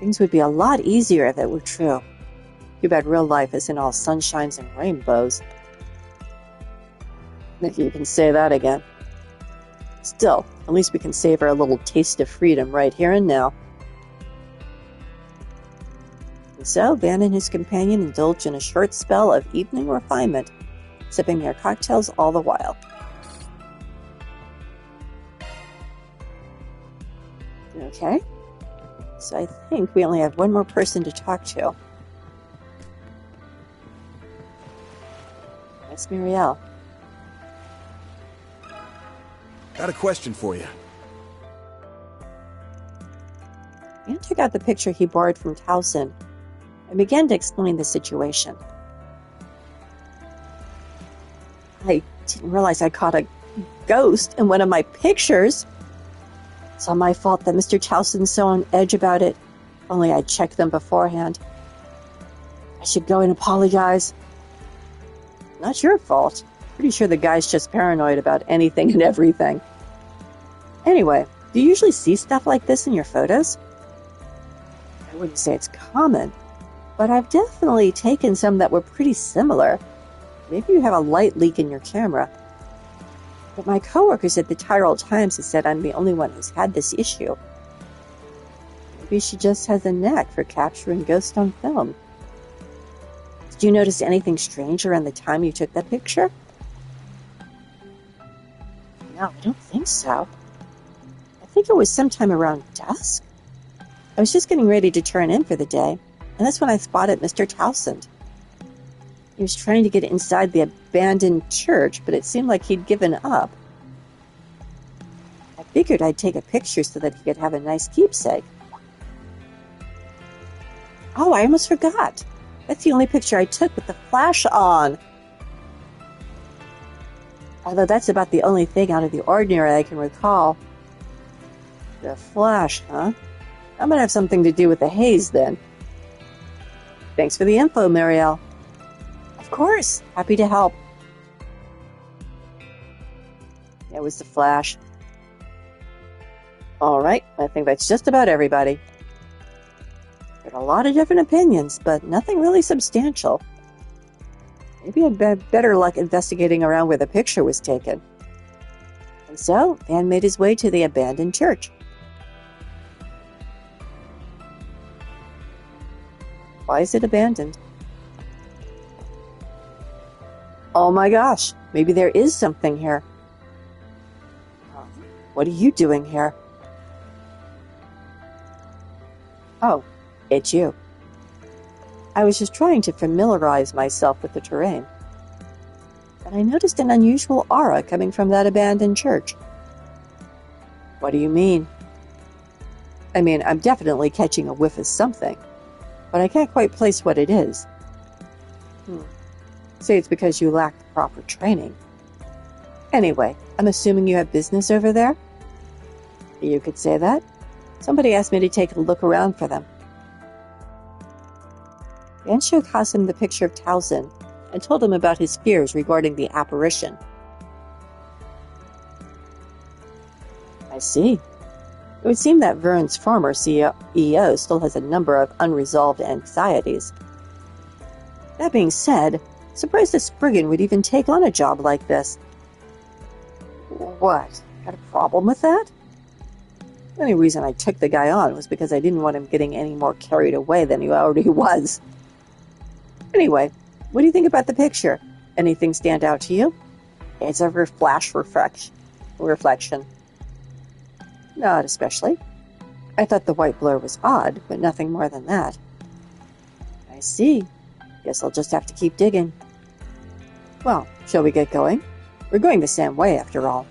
Things would be a lot easier if it were true. Too bad real life isn't all sunshines and rainbows. If you can say that again. Still, at least we can savor a little taste of freedom right here and now. And so, Van and his companion indulged in a short spell of evening refinement, sipping their cocktails all the while. Okay. So I think we only have one more person to talk to. That's Muriel. Got a question for you. Ian took out the picture he borrowed from Towson and began to explain the situation. I didn't realize I caught a ghost in one of my pictures. It's all my fault that Mr. Towson's so on edge about it. Only I'd checked them beforehand. I should go and apologize. Not your fault. Pretty sure the guy's just paranoid about anything and everything. Anyway, do you usually see stuff like this in your photos? I wouldn't say it's common, but I've definitely taken some that were pretty similar. Maybe you have a light leak in your camera. But my coworkers at the Tyrol Times have said I'm the only one who's had this issue. Maybe she just has a knack for capturing ghosts on film. Did you notice anything strange around the time you took that picture? No, I don't think so. I think it was sometime around dusk. I was just getting ready to turn in for the day, and that's when I spotted Mr. Towson. He was trying to get inside the abandoned church, but it seemed like he'd given up. I figured I'd take a picture so that he could have a nice keepsake. Oh, I almost forgot. That's the only picture I took with the flash on. Although that's about the only thing out of the ordinary I can recall. The flash, huh? I'm gonna have something to do with the haze then. Thanks for the info, Marielle. Of course, happy to help. It was the flash. All right, I think that's just about everybody. There are a lot of different opinions, but nothing really substantial. Maybe I'd better luck investigating around where the picture was taken. And so, Van made his way to the abandoned church. Why is it abandoned? Oh my gosh, maybe there is something here. What are you doing here? Oh, it's you. I was just trying to familiarize myself with the terrain. And I noticed an unusual aura coming from that abandoned church. What do you mean? I mean, I'm definitely catching a whiff of something, but I can't quite place what it is. Say it's because you lack the proper training. Anyway, I'm assuming you have business over there? You could say that. Somebody asked me to take a look around for them. Van showed Qasim the picture of Towson and told him about his fears regarding the apparition. I see. It would seem that Vern's former CEO still has a number of unresolved anxieties. That being said, surprised that Spriggan would even take on a job like this. What? Got a problem with that? The only reason I took the guy on was because I didn't want him getting any more carried away than he already was. Anyway, what do you think about the picture? Anything stand out to you? It's a flash reflection. Not especially. I thought the white blur was odd, but nothing more than that. I see. Guess I'll just have to keep digging. Well, shall we get going? We're going the same way, after all.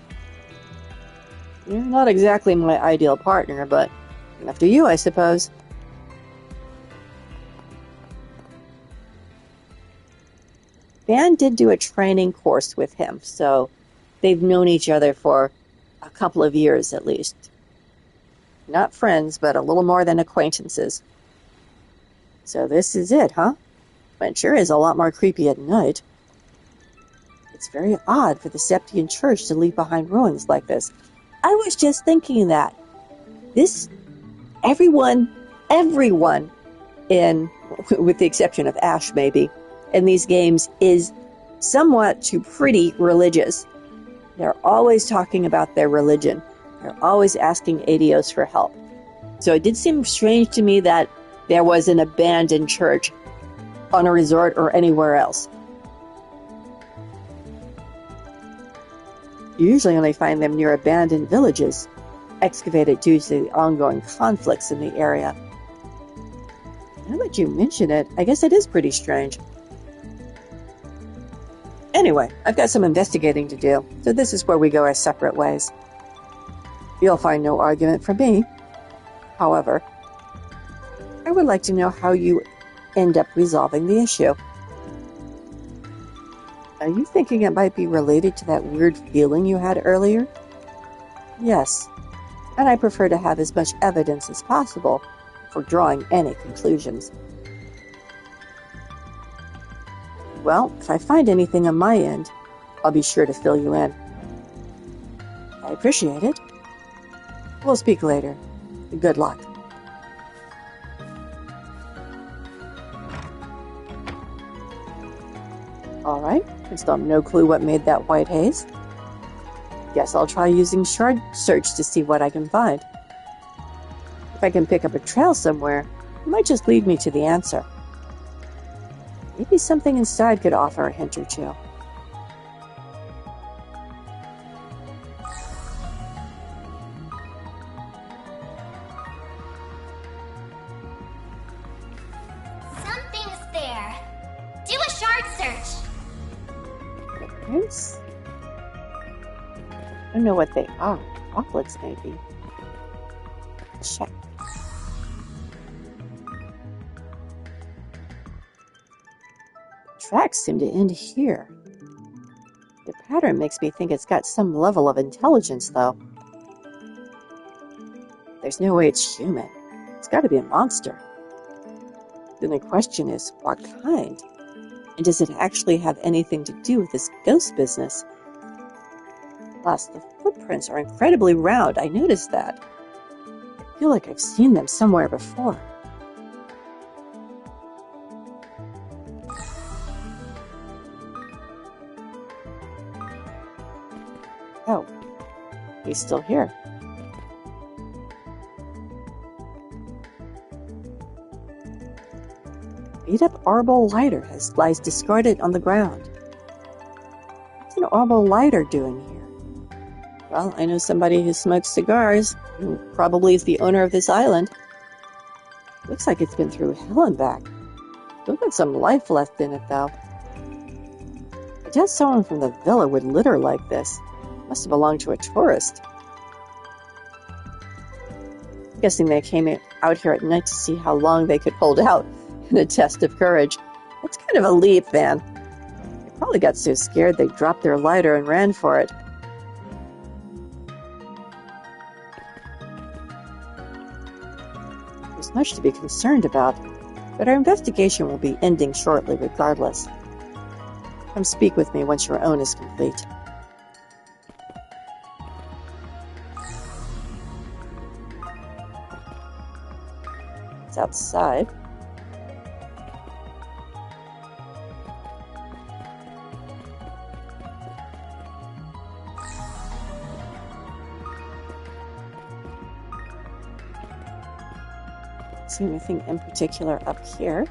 You're not exactly my ideal partner, but after you, I suppose. Van did do a training course with him, so they've known each other for a couple of years at least. Not friends, but a little more than acquaintances. So this is it, huh? It sure is a lot more creepy at night. It's very odd for the Septian Church to leave behind ruins like this. I was just thinking that. Everyone in, with the exception of Ash maybe, in these games is somewhat to pretty religious. They're always talking about their religion. They're always asking Adios for help. So it did seem strange to me that there was an abandoned church on a resort or anywhere else. You usually only find them near abandoned villages, excavated due to the ongoing conflicts in the area. Now that you mention it, I guess it is pretty strange. Anyway, I've got some investigating to do, so this is where we go our separate ways. You'll find no argument from me. However, I would like to know how you end up resolving the issue. Are you thinking it might be related to that weird feeling you had earlier? Yes, and I prefer to have as much evidence as possible for drawing any conclusions. Well, if I find anything on my end, I'll be sure to fill you in. I appreciate it. We'll speak later. Good luck. All right, I still have no clue what made that white haze. Guess I'll try using shard search to see what I can find. If I can pick up a trail somewhere, it might just lead me to the answer. Maybe something inside could offer a hint or two. Something's there. Do a shard search. Footprints? I don't know what they are. Droplets, maybe. Check. Tracks seem to end here. The pattern makes me think it's got some level of intelligence, though. There's no way it's human. It's got to be a monster. Then the question is, what kind? And does it actually have anything to do with this ghost business? Plus, the footprints are incredibly round. I noticed that. feel like I've seen them somewhere before. Oh, he's still here. Beat-up Arbol lighter lies discarded on the ground. What's an Arbol lighter doing here? Well, I know somebody who smokes cigars, who probably is the owner of this island. Looks like it's been through hell and back. Still got some life left in it, though. I guess someone from the villa would litter like this. Must have belonged to a tourist. I'm guessing they came out here at night to see how long they could hold out in a test of courage. That's kind of a leap, Van. They probably got so scared they dropped their lighter and ran for it. There's much to be concerned about, but our investigation will be ending shortly regardless. Come speak with me once your own is complete. It's outside. See anything in particular up here?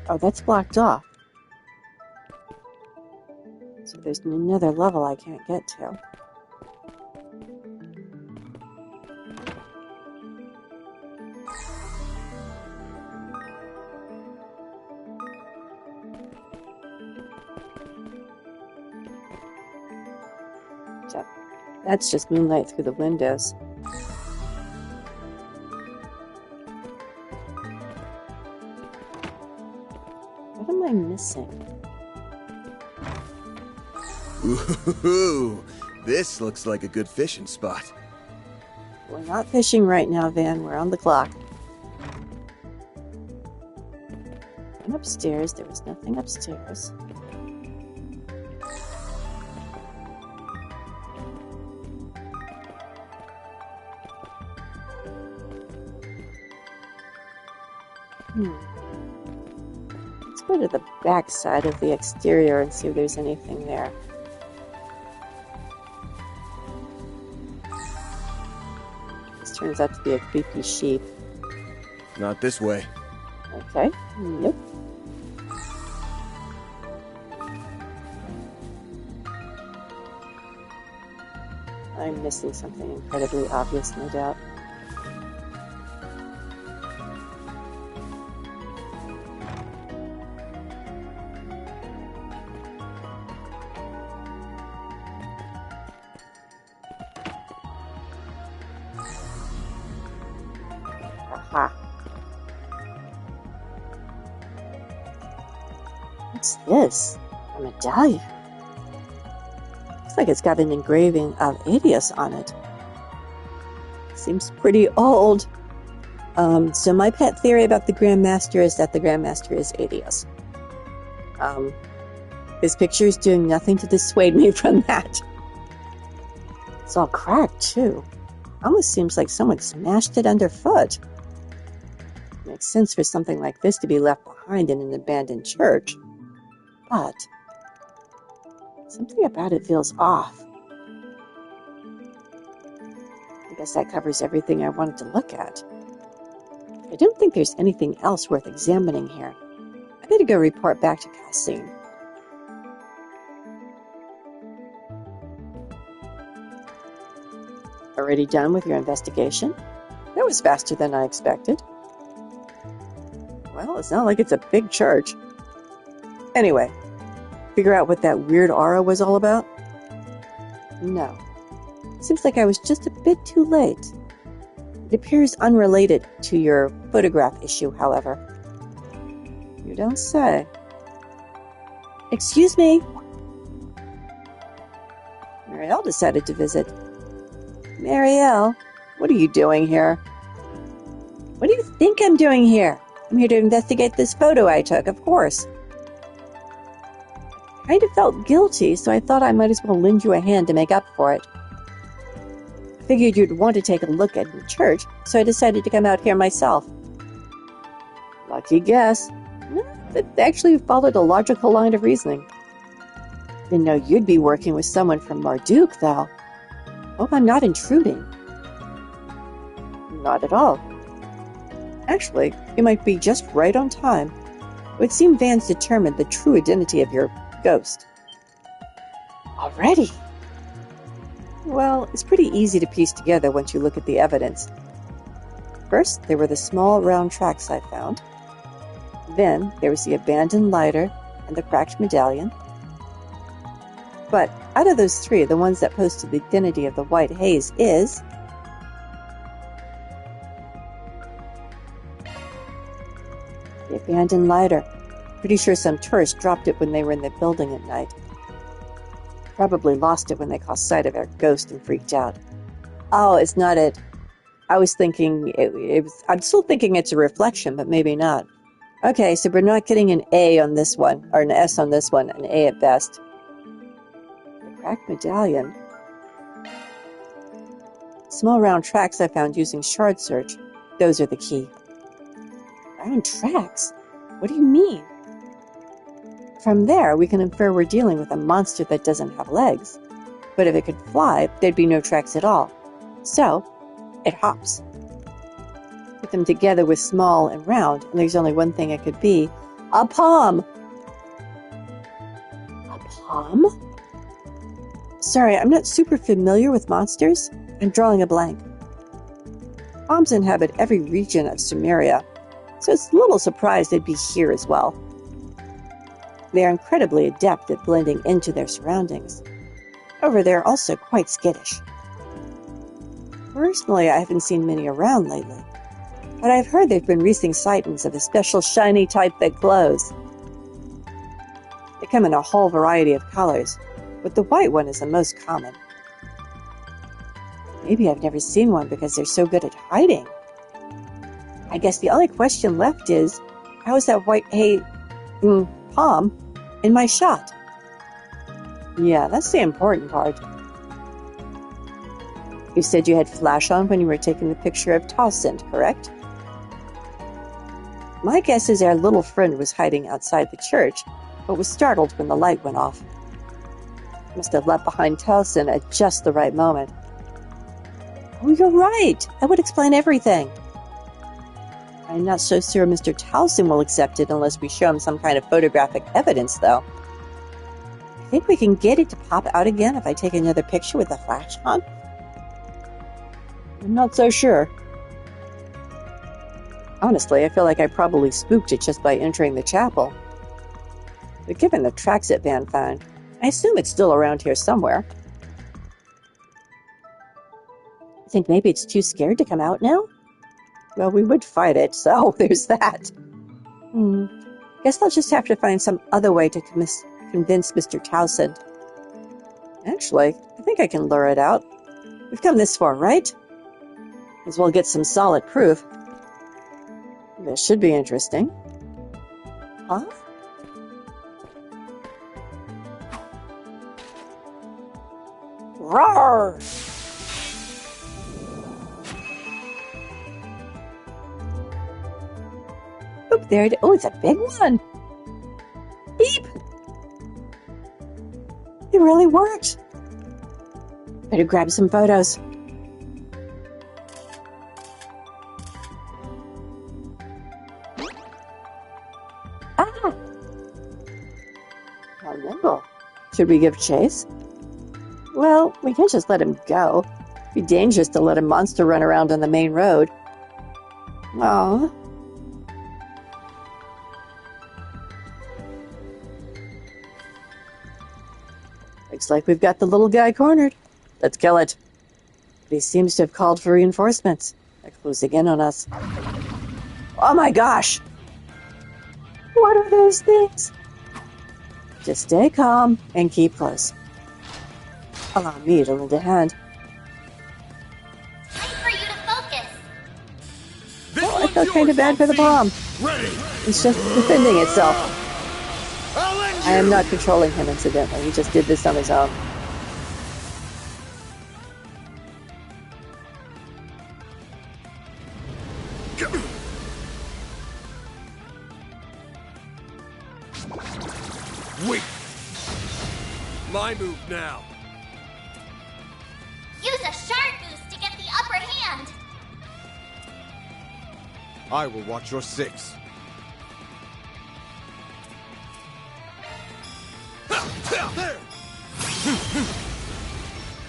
Oh, that's blocked off. So there's another level I can't get to. So that's just moonlight through the windows. What am I missing? Ooh, this looks like a good fishing spot. We're not fishing right now, Van. We're on the clock. And upstairs, there was nothing upstairs. Let's go to the back side of the exterior and see if there's anything there. This turns out to be a creepy sheep. Not this way. Okay, nope. I'm missing something incredibly obvious, no doubt. Aha. What's this? A medallion. Looks like it's got an engraving of Adius on it. Seems pretty old. So my pet theory about the Grandmaster is that the Grandmaster is Adius. This picture is doing nothing to dissuade me from that. It's all cracked, too. Almost seems like someone smashed it underfoot. Makes sense for something like this to be left behind in an abandoned church. But something about it feels off. I guess that covers everything I wanted to look at. I don't think there's anything else worth examining here. I better go report back to Calcine. Already done with your investigation? That was faster than I expected. Well, it's not like it's a big church. Anyway, figure out what that weird aura was all about? No. Seems like I was just a bit too late. It appears unrelated to your photograph issue, however. You don't say. Excuse me. Marielle decided to visit. Marielle, what are you doing here? What do you think I'm doing here? I'm here to investigate this photo I took, of course. I kind of felt guilty, so I thought I might as well lend you a hand to make up for it. I figured you'd want to take a look at the church, so I decided to come out here myself. Lucky guess. No, it actually followed a logical line of reasoning. Didn't know you'd be working with someone from Marduk, though. Hope I'm not intruding. Not at all. Actually, you might be just right on time. It would seem Van's determined the true identity of your ghost. Already? Well, it's pretty easy to piece together once you look at the evidence. First, there were the small round tracks I found. Then, there was the abandoned lighter and the cracked medallion. But out of those three, the ones that post to the identity of the white haze is... the abandoned lighter. Pretty sure some tourist dropped it when they were in the building at night. Probably lost it when they caught sight of our ghost and freaked out. Oh, it's not it. I was thinking I'm still thinking it's a reflection, but maybe not. Okay, so we're not getting an A on this one, or an S on this one, an A at best. The cracked medallion. Small round tracks I found using shard search. Those are the key. Round tracks? What do you mean? From there, we can infer we're dealing with a monster that doesn't have legs. But if it could fly, there'd be no tracks at all. So, it hops. Put them together with small and round, and there's only one thing it could be. A palm! A palm? Sorry, I'm not super familiar with monsters. I'm drawing a blank. Palms inhabit every region of Sumeria, so it's a little surprised they'd be here as well. They are incredibly adept at blending into their surroundings. However, they're also quite skittish. Personally, I haven't seen many around lately, but I've heard they've been recent sightings of a special shiny type that glows. They come in a whole variety of colors, but the white one is the most common. Maybe I've never seen one because they're so good at hiding. I guess the only question left is, how is that white palm in my shot? Yeah, that's the important part. You said you had flash on when you were taking the picture of Talsint, correct? My guess is our little friend was hiding outside the church, but was startled when the light went off. Must have left behind Talsint at just the right moment. Oh, you're right! That would explain everything. I'm not so sure Mr. Towson will accept it unless we show him some kind of photographic evidence, though. I think we can get it to pop out again if I take another picture with the flash on. I'm not so sure. Honestly, I feel like I probably spooked it just by entering the chapel. But given the tracks that Van found, I assume it's still around here somewhere. I think maybe it's too scared to come out now? Well, we would fight it, so there's that. Guess I'll just have to find some other way to convince Mr. Towson. Actually, I think I can lure it out. We've come this far, right? As well get some solid proof. This should be interesting. Huh? Roar! Oop, there it is. Oh, it's a big one. Beep! It really worked. Better grab some photos. Ah! How nimble. Should we give chase? Well, we can't just let him go. It'd be dangerous to let a monster run around on the main road. Aww. Looks like we've got the little guy cornered. Let's kill it. But he seems to have called for reinforcements. They're closing in on us. Oh my gosh! What are those things? Just stay calm and keep close. Allow me to lend a hand. Time for you to focus. This Oh, I one's thought kind of bad for the bomb. Ready! It's just defending itself. I'll end you! I am not controlling him, incidentally. He just did this on his own. Wait! My move now. Use a shard boost to get the upper hand. I will watch your six. There!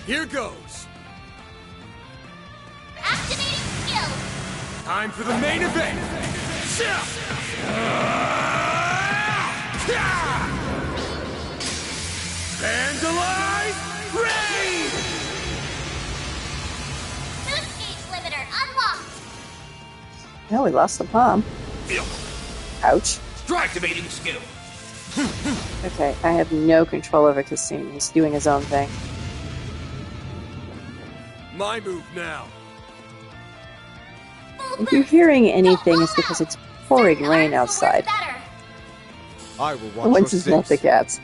Here goes. Activating skill. Time for the main event. Vandalize Rain! Boost gauge limiter unlocked. Oh, we lost the bomb. Ouch. Activating skill. Okay, I have no control over Kassim. He's doing his own thing. My move now. If you're hearing anything, it's because it's pouring Certain rain arts will work outside. better. I will watch Once your it's not the six. cats.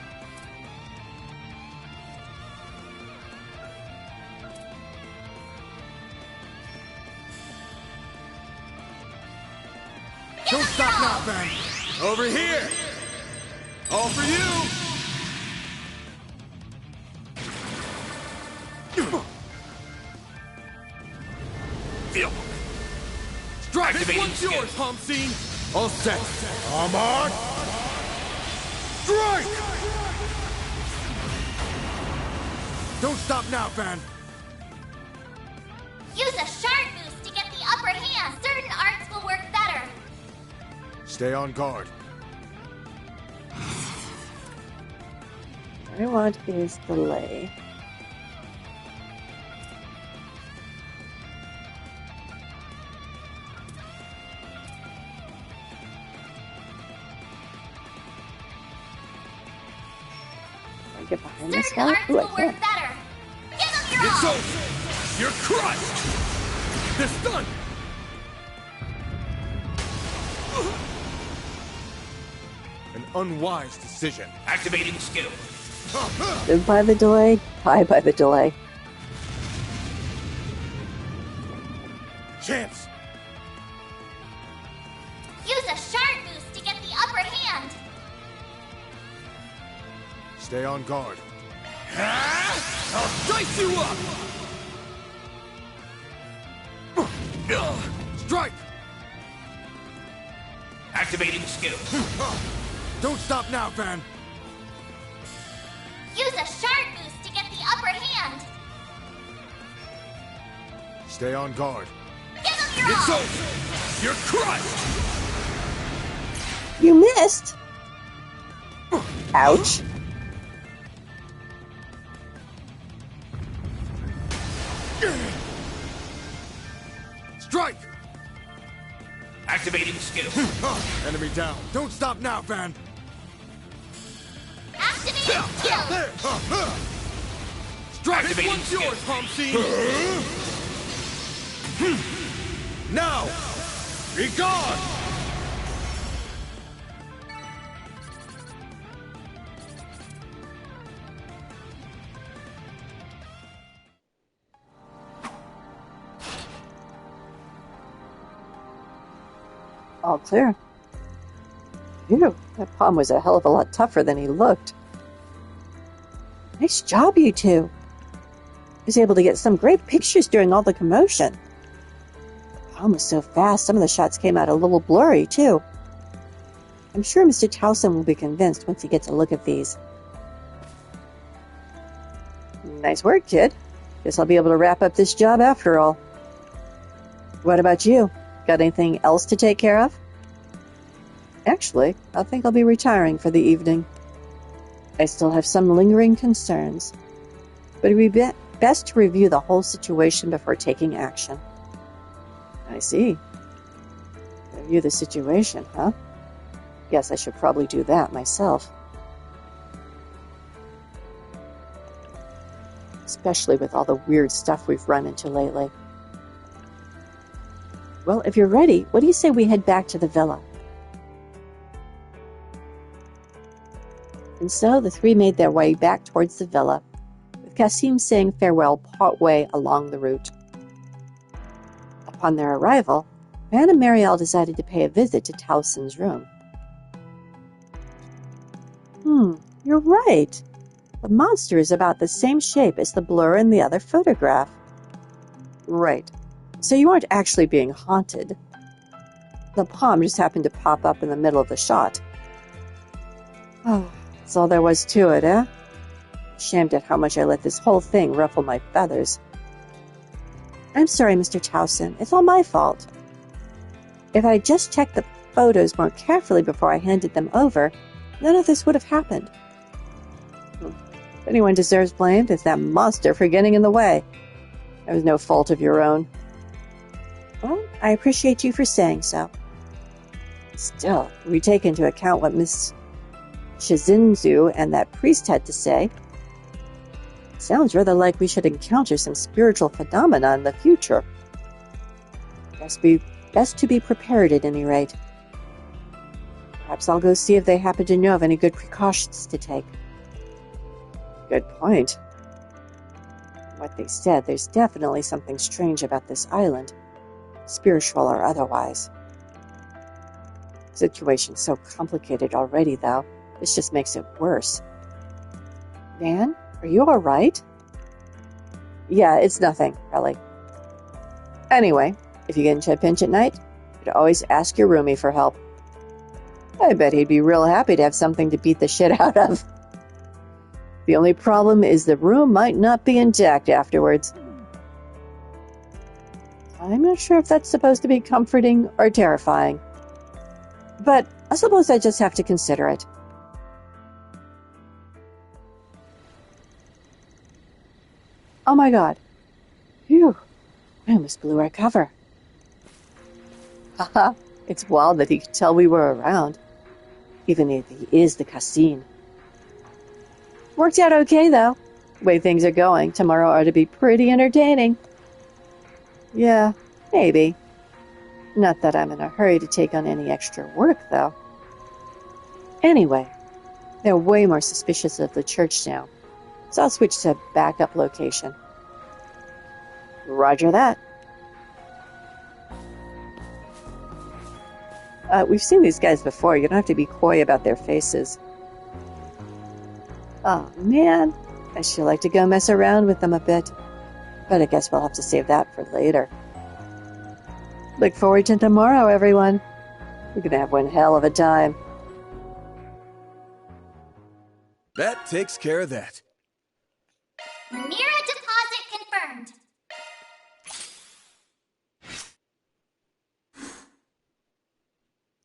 Don't stop now, Van. Over here. All for you. Strike! This one's yours, Homsine! All set. I'm on! Strike! Don't stop now, Van. Use a shard boost to get the upper hand. Certain arts will work better. Stay on guard. What I want is delay. Can I get behind this Certain guy? arts Ooh, I will can. work better. Give them your It's all. over! You're crushed! They're stunned! An unwise decision. Activating skill. Live by the delay, die by the delay. Chance! Use a shard boost to get the upper hand. Stay on guard. I'll dice you up! Strike! Activating skill. Don't stop now, Van. Use a shard boost to get the upper hand. Stay on guard. Give them your It's all. over! You're crushed! You missed! Ouch. Strike! Activating skill. Enemy down. Don't stop now, Van. Activating skill. Strike! This one's yours, Homsine! Now! Be gone! All clear. Phew, that palm was a hell of a lot tougher than he looked. Nice job, you two. I was able to get some great pictures during all the commotion. The palm was so fast, some of the shots came out a little blurry, too. I'm sure Mr. Towson will be convinced once he gets a look at these. Nice work, kid. Guess I'll be able to wrap up this job after all. What about you? Got anything else to take care of? Actually, I think I'll be retiring for the evening. I still have some lingering concerns, but it would be best to review the whole situation before taking action. I see. Review the situation, huh? Guess I should probably do that myself. Especially with all the weird stuff we've run into lately. Well, if you're ready, what do you say we head back to the villa? And so the three made their way back towards the villa, with Kasim saying farewell partway along the route. Upon their arrival, Van and Marielle decided to pay a visit to Towson's room. You're right. The monster is about the same shape as the blur in the other photograph. Right. So you aren't actually being haunted. The palm just happened to pop up in the middle of the shot. Oh, that's all there was to it, eh? Ashamed at how much I let this whole thing ruffle my feathers. I'm sorry, Mr. Towson. It's all my fault. If I had just checked the photos more carefully before I handed them over, none of this would have happened. If anyone deserves blame, it's that monster for getting in the way. It was no fault of your own. Well, I appreciate you for saying so. Still, if we take into account what Miss Shizinzu and that priest had to say, it sounds rather like we should encounter some spiritual phenomena in the future. Best to be prepared at any rate. Perhaps I'll go see if they happen to know of any good precautions to take. Good point. What they said, there's definitely something strange about this island, spiritual or otherwise. The situation's so complicated already, though. This just makes it worse. Van, are you all right? Yeah, it's nothing, Ellie. Anyway, if you get into a pinch at night, you could always ask your roomie for help. I bet he'd be real happy to have something to beat the shit out of. The only problem is the room might not be intact afterwards. I'm not sure if that's supposed to be comforting or terrifying. But I suppose I just have to consider it. Oh my god. Phew. I almost blew our cover. Haha, it's wild that he could tell we were around. Even if he is the Cassin. Worked out okay, though. The way things are going, tomorrow ought to be pretty entertaining. Yeah, maybe. Not that I'm in a hurry to take on any extra work, though. Anyway, they're way more suspicious of the church now, so I'll switch to backup location. Roger that. We've seen these guys before. You don't have to be coy about their faces. Oh, man. I sure like to go mess around with them a bit. But I guess we'll have to save that for later. Look forward to tomorrow, everyone. We're going to have one hell of a time. That takes care of that. Mira deposit confirmed.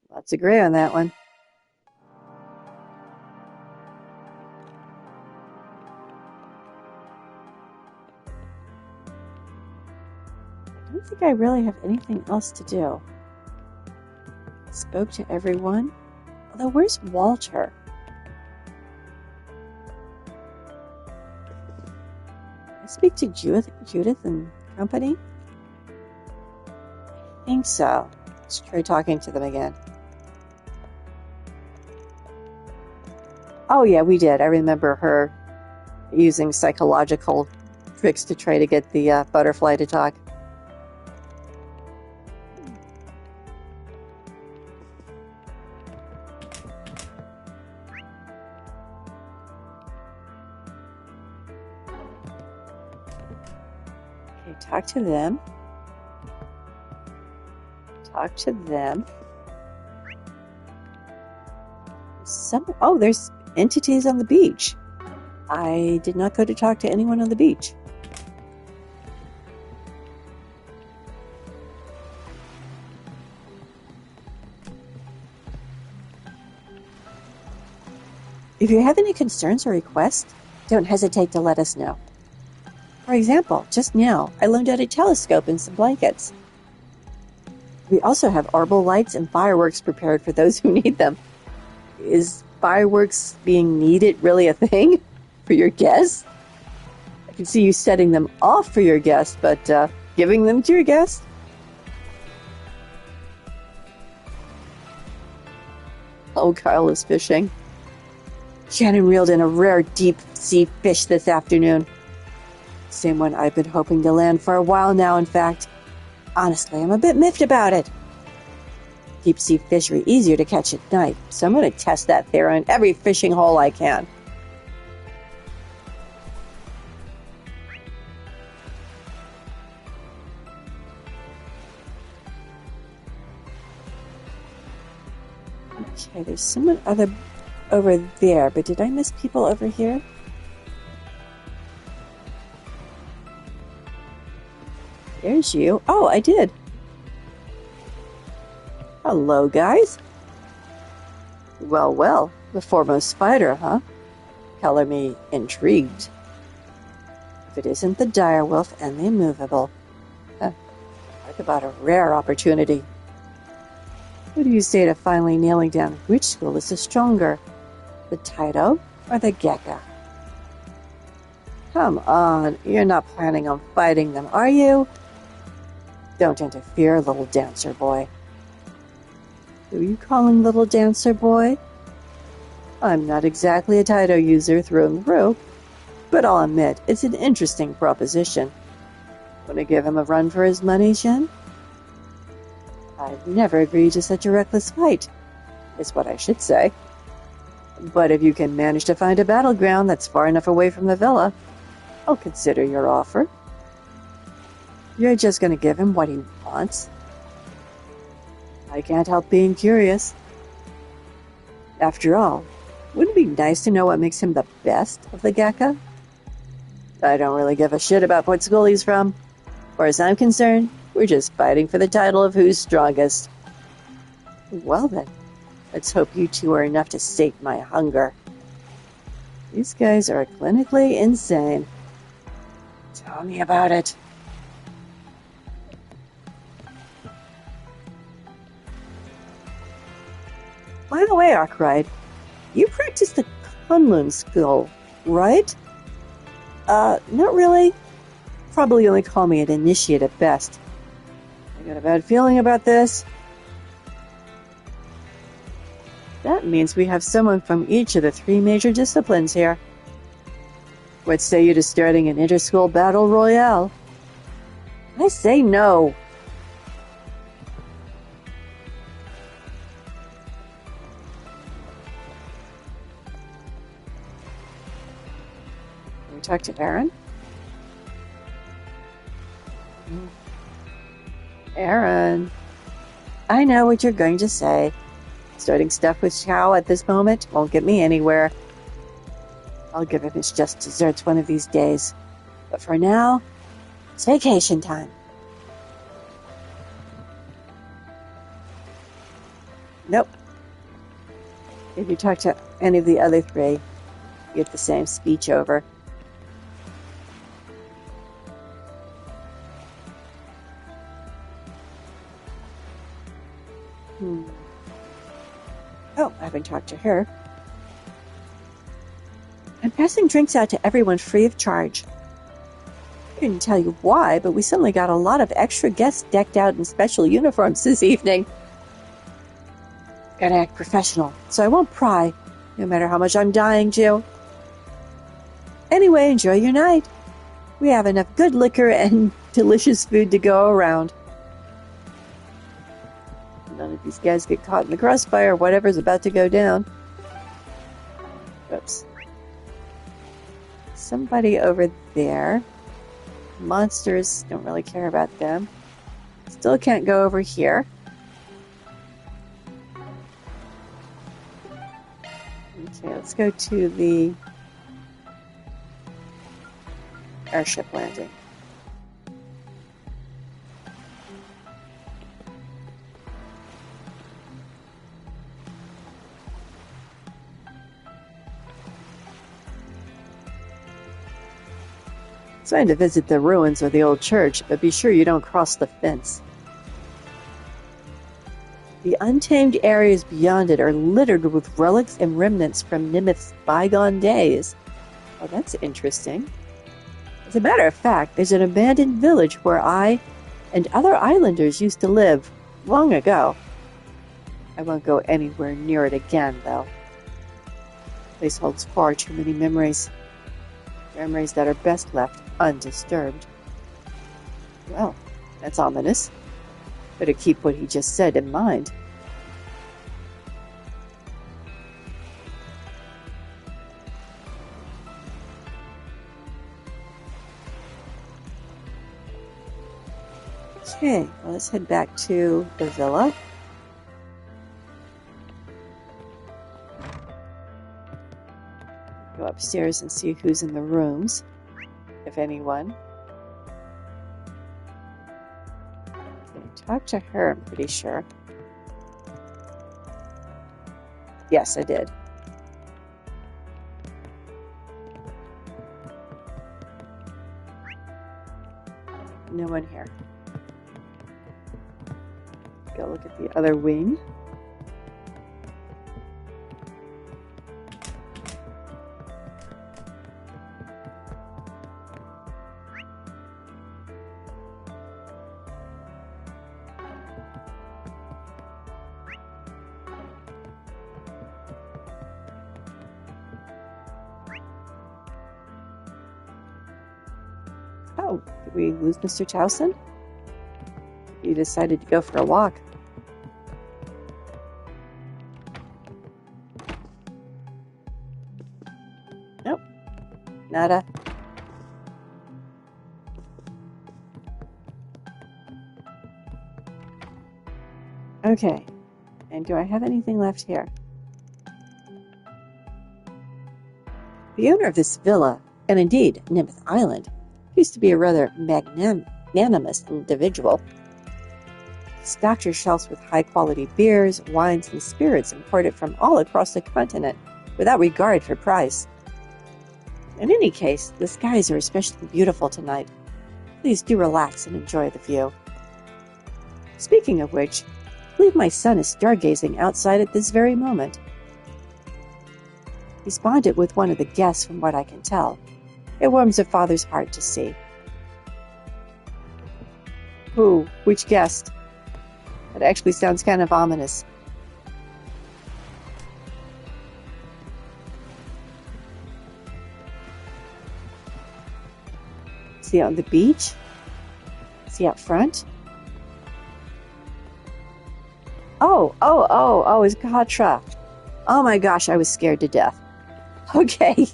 Let's agree on that one. I don't think I really have anything else to do. Spoke to everyone. Although, where's Walter? I speak to Judith and company? I think so. Let's try talking to them again. Oh yeah, we did. I remember her using psychological tricks to try to get the butterfly to talk. Okay, talk to them. Talk to them. There's entities on the beach. I did not go to talk to anyone on the beach. If you have any concerns or requests, don't hesitate to let us know. For example, just now, I loaned out a telescope and some blankets. We also have arbor lights and fireworks prepared for those who need them. Is fireworks being needed really a thing for your guests? I can see you setting them off for your guests, but giving them to your guests? Oh, Kyle is fishing. Shannon reeled in a rare deep-sea fish this afternoon. Same one I've been hoping to land for a while now, in fact. Honestly, I'm a bit miffed about it. Deep-sea fish are easier to catch at night, so I'm going to test that theory on every fishing hole I can. Okay, there's someone over there, but did I miss people over here? There's you. Oh, I did. Hello, guys. Well, well, the foremost fighter, huh? Color me intrigued. If it isn't the direwolf and the immovable. Talk about a rare opportunity. What do you say to finally nailing down which school is the stronger? The Taito or the Gekka? Come on, you're not planning on fighting them, are you? Don't interfere, little dancer boy. Who are you calling little dancer boy? I'm not exactly a Taito user through and through, but I'll admit it's an interesting proposition. Want to give him a run for his money, Shen? I'd never agree to such a reckless fight, is what I should say. But if you can manage to find a battleground that's far enough away from the villa, I'll consider your offer. You're just going to give him what he wants? I can't help being curious. After all, wouldn't it be nice to know what makes him the best of the Gekka? I don't really give a shit about what school he's from. As far as I'm concerned, we're just fighting for the title of who's strongest. Well then, let's hope you two are enough to sate my hunger. These guys are clinically insane. Tell me about it. By the way, Arkwright, you practice the Kunlun skill, right? Not really. Probably only call me an initiate at best. I got a bad feeling about this. That means we have someone from each of the 3 major disciplines here. What say you to starting an inter-school battle royale? I say no. Can we talk to Aaron? Aaron, I know what you're going to say. Starting stuff with Xiao at this moment won't get me anywhere. I'll give him his just desserts one of these days. But for now, it's vacation time. Nope. If you talk to any of the other 3, you get the same speech over. Oh, I haven't talked to her. I'm passing drinks out to everyone free of charge. I didn't tell you why, but we suddenly got a lot of extra guests decked out in special uniforms this evening. Gotta act professional, so I won't pry, no matter how much I'm dying to. Anyway, enjoy your night. We have enough good liquor and delicious food to go around. None of these guys get caught in the crossfire or whatever's about to go down. Oops. Somebody over there. Monsters, don't really care about them. Still can't go over here. Okay, let's go to the airship landing. Trying to visit the ruins of the old church, but be sure you don't cross the fence. The untamed areas beyond it are littered with relics and remnants from Nimith's bygone days. Oh, that's interesting. As a matter of fact, there's an abandoned village where I and other islanders used to live long ago. I won't go anywhere near it again, though. The place holds far too many memories. Memories that are best left undisturbed. Well, that's ominous. Better keep what he just said in mind. Okay, well, let's head back to the villa. Go upstairs and see who's in the rooms, if anyone. Okay, talk to her, I'm pretty sure. Yes, I did. No one here. Go look at the other wing. Oh, did we lose Mr. Towson? He decided to go for a walk. Nope. Nada. Okay. And do I have anything left here? The owner of this villa, and indeed Nimith Island, used to be a rather magnanimous individual. He stocked her shelves with high-quality beers, wines, and spirits imported from all across the continent without regard for price. In any case, the skies are especially beautiful tonight. Please do relax and enjoy the view. Speaking of which, I believe my son is stargazing outside at this very moment. He's bonded with one of the guests from what I can tell. It warms a father's heart to see. Who? Which guest? That actually sounds kind of ominous. Is he on the beach? Is he out front? Oh, it's Katra. Oh my gosh, I was scared to death. Okay.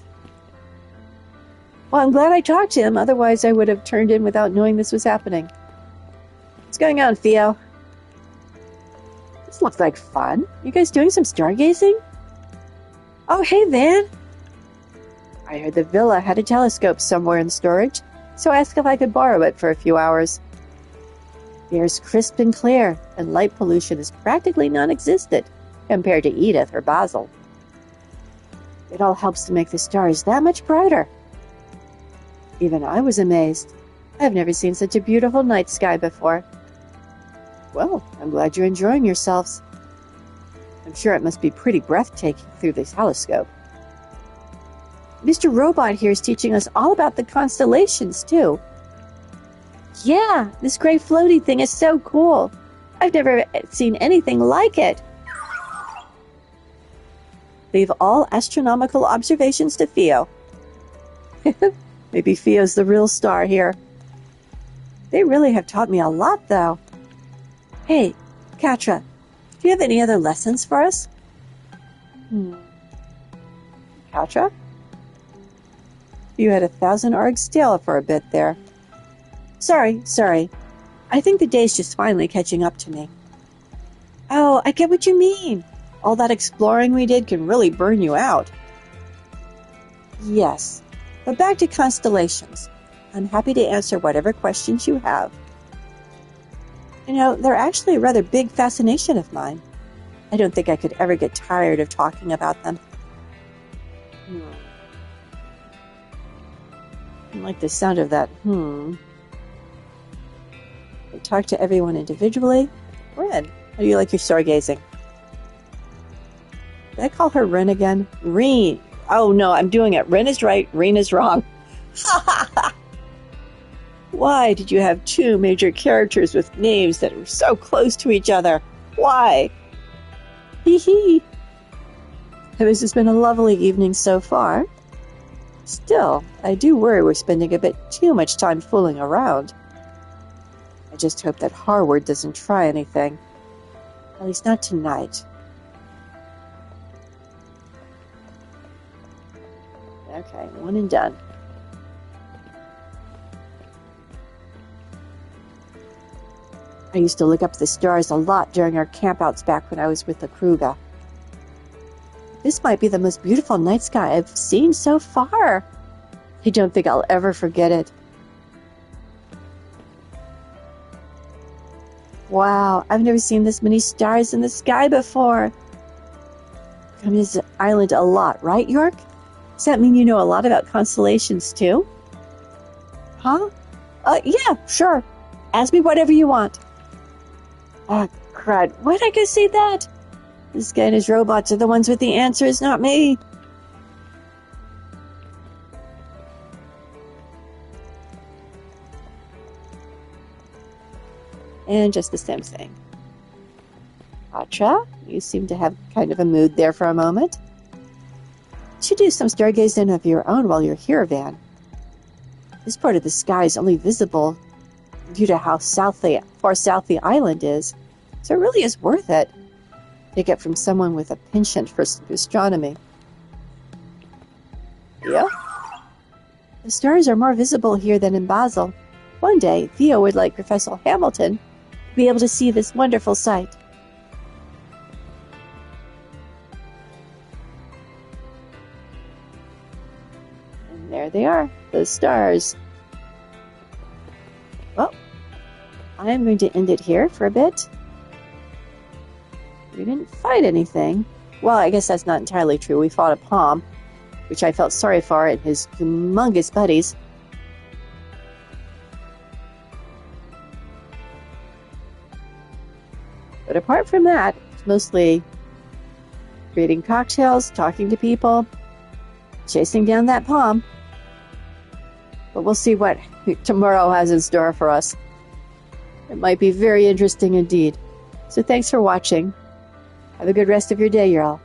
Well, I'm glad I talked to him, otherwise I would have turned in without knowing this was happening. What's going on, Theo? This looks like fun. You guys doing some stargazing? Oh, hey, Van. I heard the villa had a telescope somewhere in storage, so I asked if I could borrow it for a few hours. The air's crisp and clear, and light pollution is practically non-existent compared to Edith or Basel. It all helps to make the stars that much brighter. Even I was amazed. I've never seen such a beautiful night sky before. Well, I'm glad you're enjoying yourselves. I'm sure it must be pretty breathtaking through the telescope. Mr. Robot here is teaching us all about the constellations, too. Yeah, this gray floaty thing is so cool. I've never seen anything like it. Leave all astronomical observations to Theo. Maybe Theo's the real star here. They really have taught me a lot, though. Hey, Katra, do you have any other lessons for us? Katra? You had 1,000 args stale for a bit there. Sorry. I think the day's just finally catching up to me. Oh, I get what you mean. All that exploring we did can really burn you out. Yes, but back to constellations. I'm happy to answer whatever questions you have. You know, they're actually a rather big fascination of mine. I don't think I could ever get tired of talking about them. I like the sound of that, I talk to everyone individually. Ren, how do you like your stargazing? Did I call her Ren again? Reen. Oh no, I'm doing it. Ren is right, Reen is wrong. Why did you have two major characters with names that were so close to each other? Why? hee. This has been a lovely evening so far. Still, I do worry we're spending a bit too much time fooling around. I just hope that Harward doesn't try anything. At least not tonight. Okay, one and done. I used to look up at the stars a lot during our campouts back when I was with the Kruga. This might be the most beautiful night sky I've seen so far. I don't think I'll ever forget it. Wow, I've never seen this many stars in the sky before. I come to this island a lot, right, York? Does that mean you know a lot about constellations, too? Huh? Yeah, sure. Ask me whatever you want. Oh, crud. Why did I go say that? This guy and his robots are the ones with the answers, not me. And just the same thing. Patra, you seem to have kind of a mood there for a moment. You should do some stargazing of your own while you're here, Van. This part of the sky is only visible due to how far south the island is, so it really is worth it. Take it from someone with a penchant for astronomy. Yeah? The stars are more visible here than in Basel. One day, Theo would like Professor Hamilton to be able to see this wonderful sight. And there they are, the stars. Well, I'm going to end it here for a bit. We didn't fight anything. Well, I guess that's not entirely true. We fought a Palm, which I felt sorry for, and his humongous buddies. But apart from that, it's mostly creating cocktails, talking to people, chasing down that Palm. But we'll see what tomorrow has in store for us. It might be very interesting indeed. So thanks for watching. Have a good rest of your day, y'all.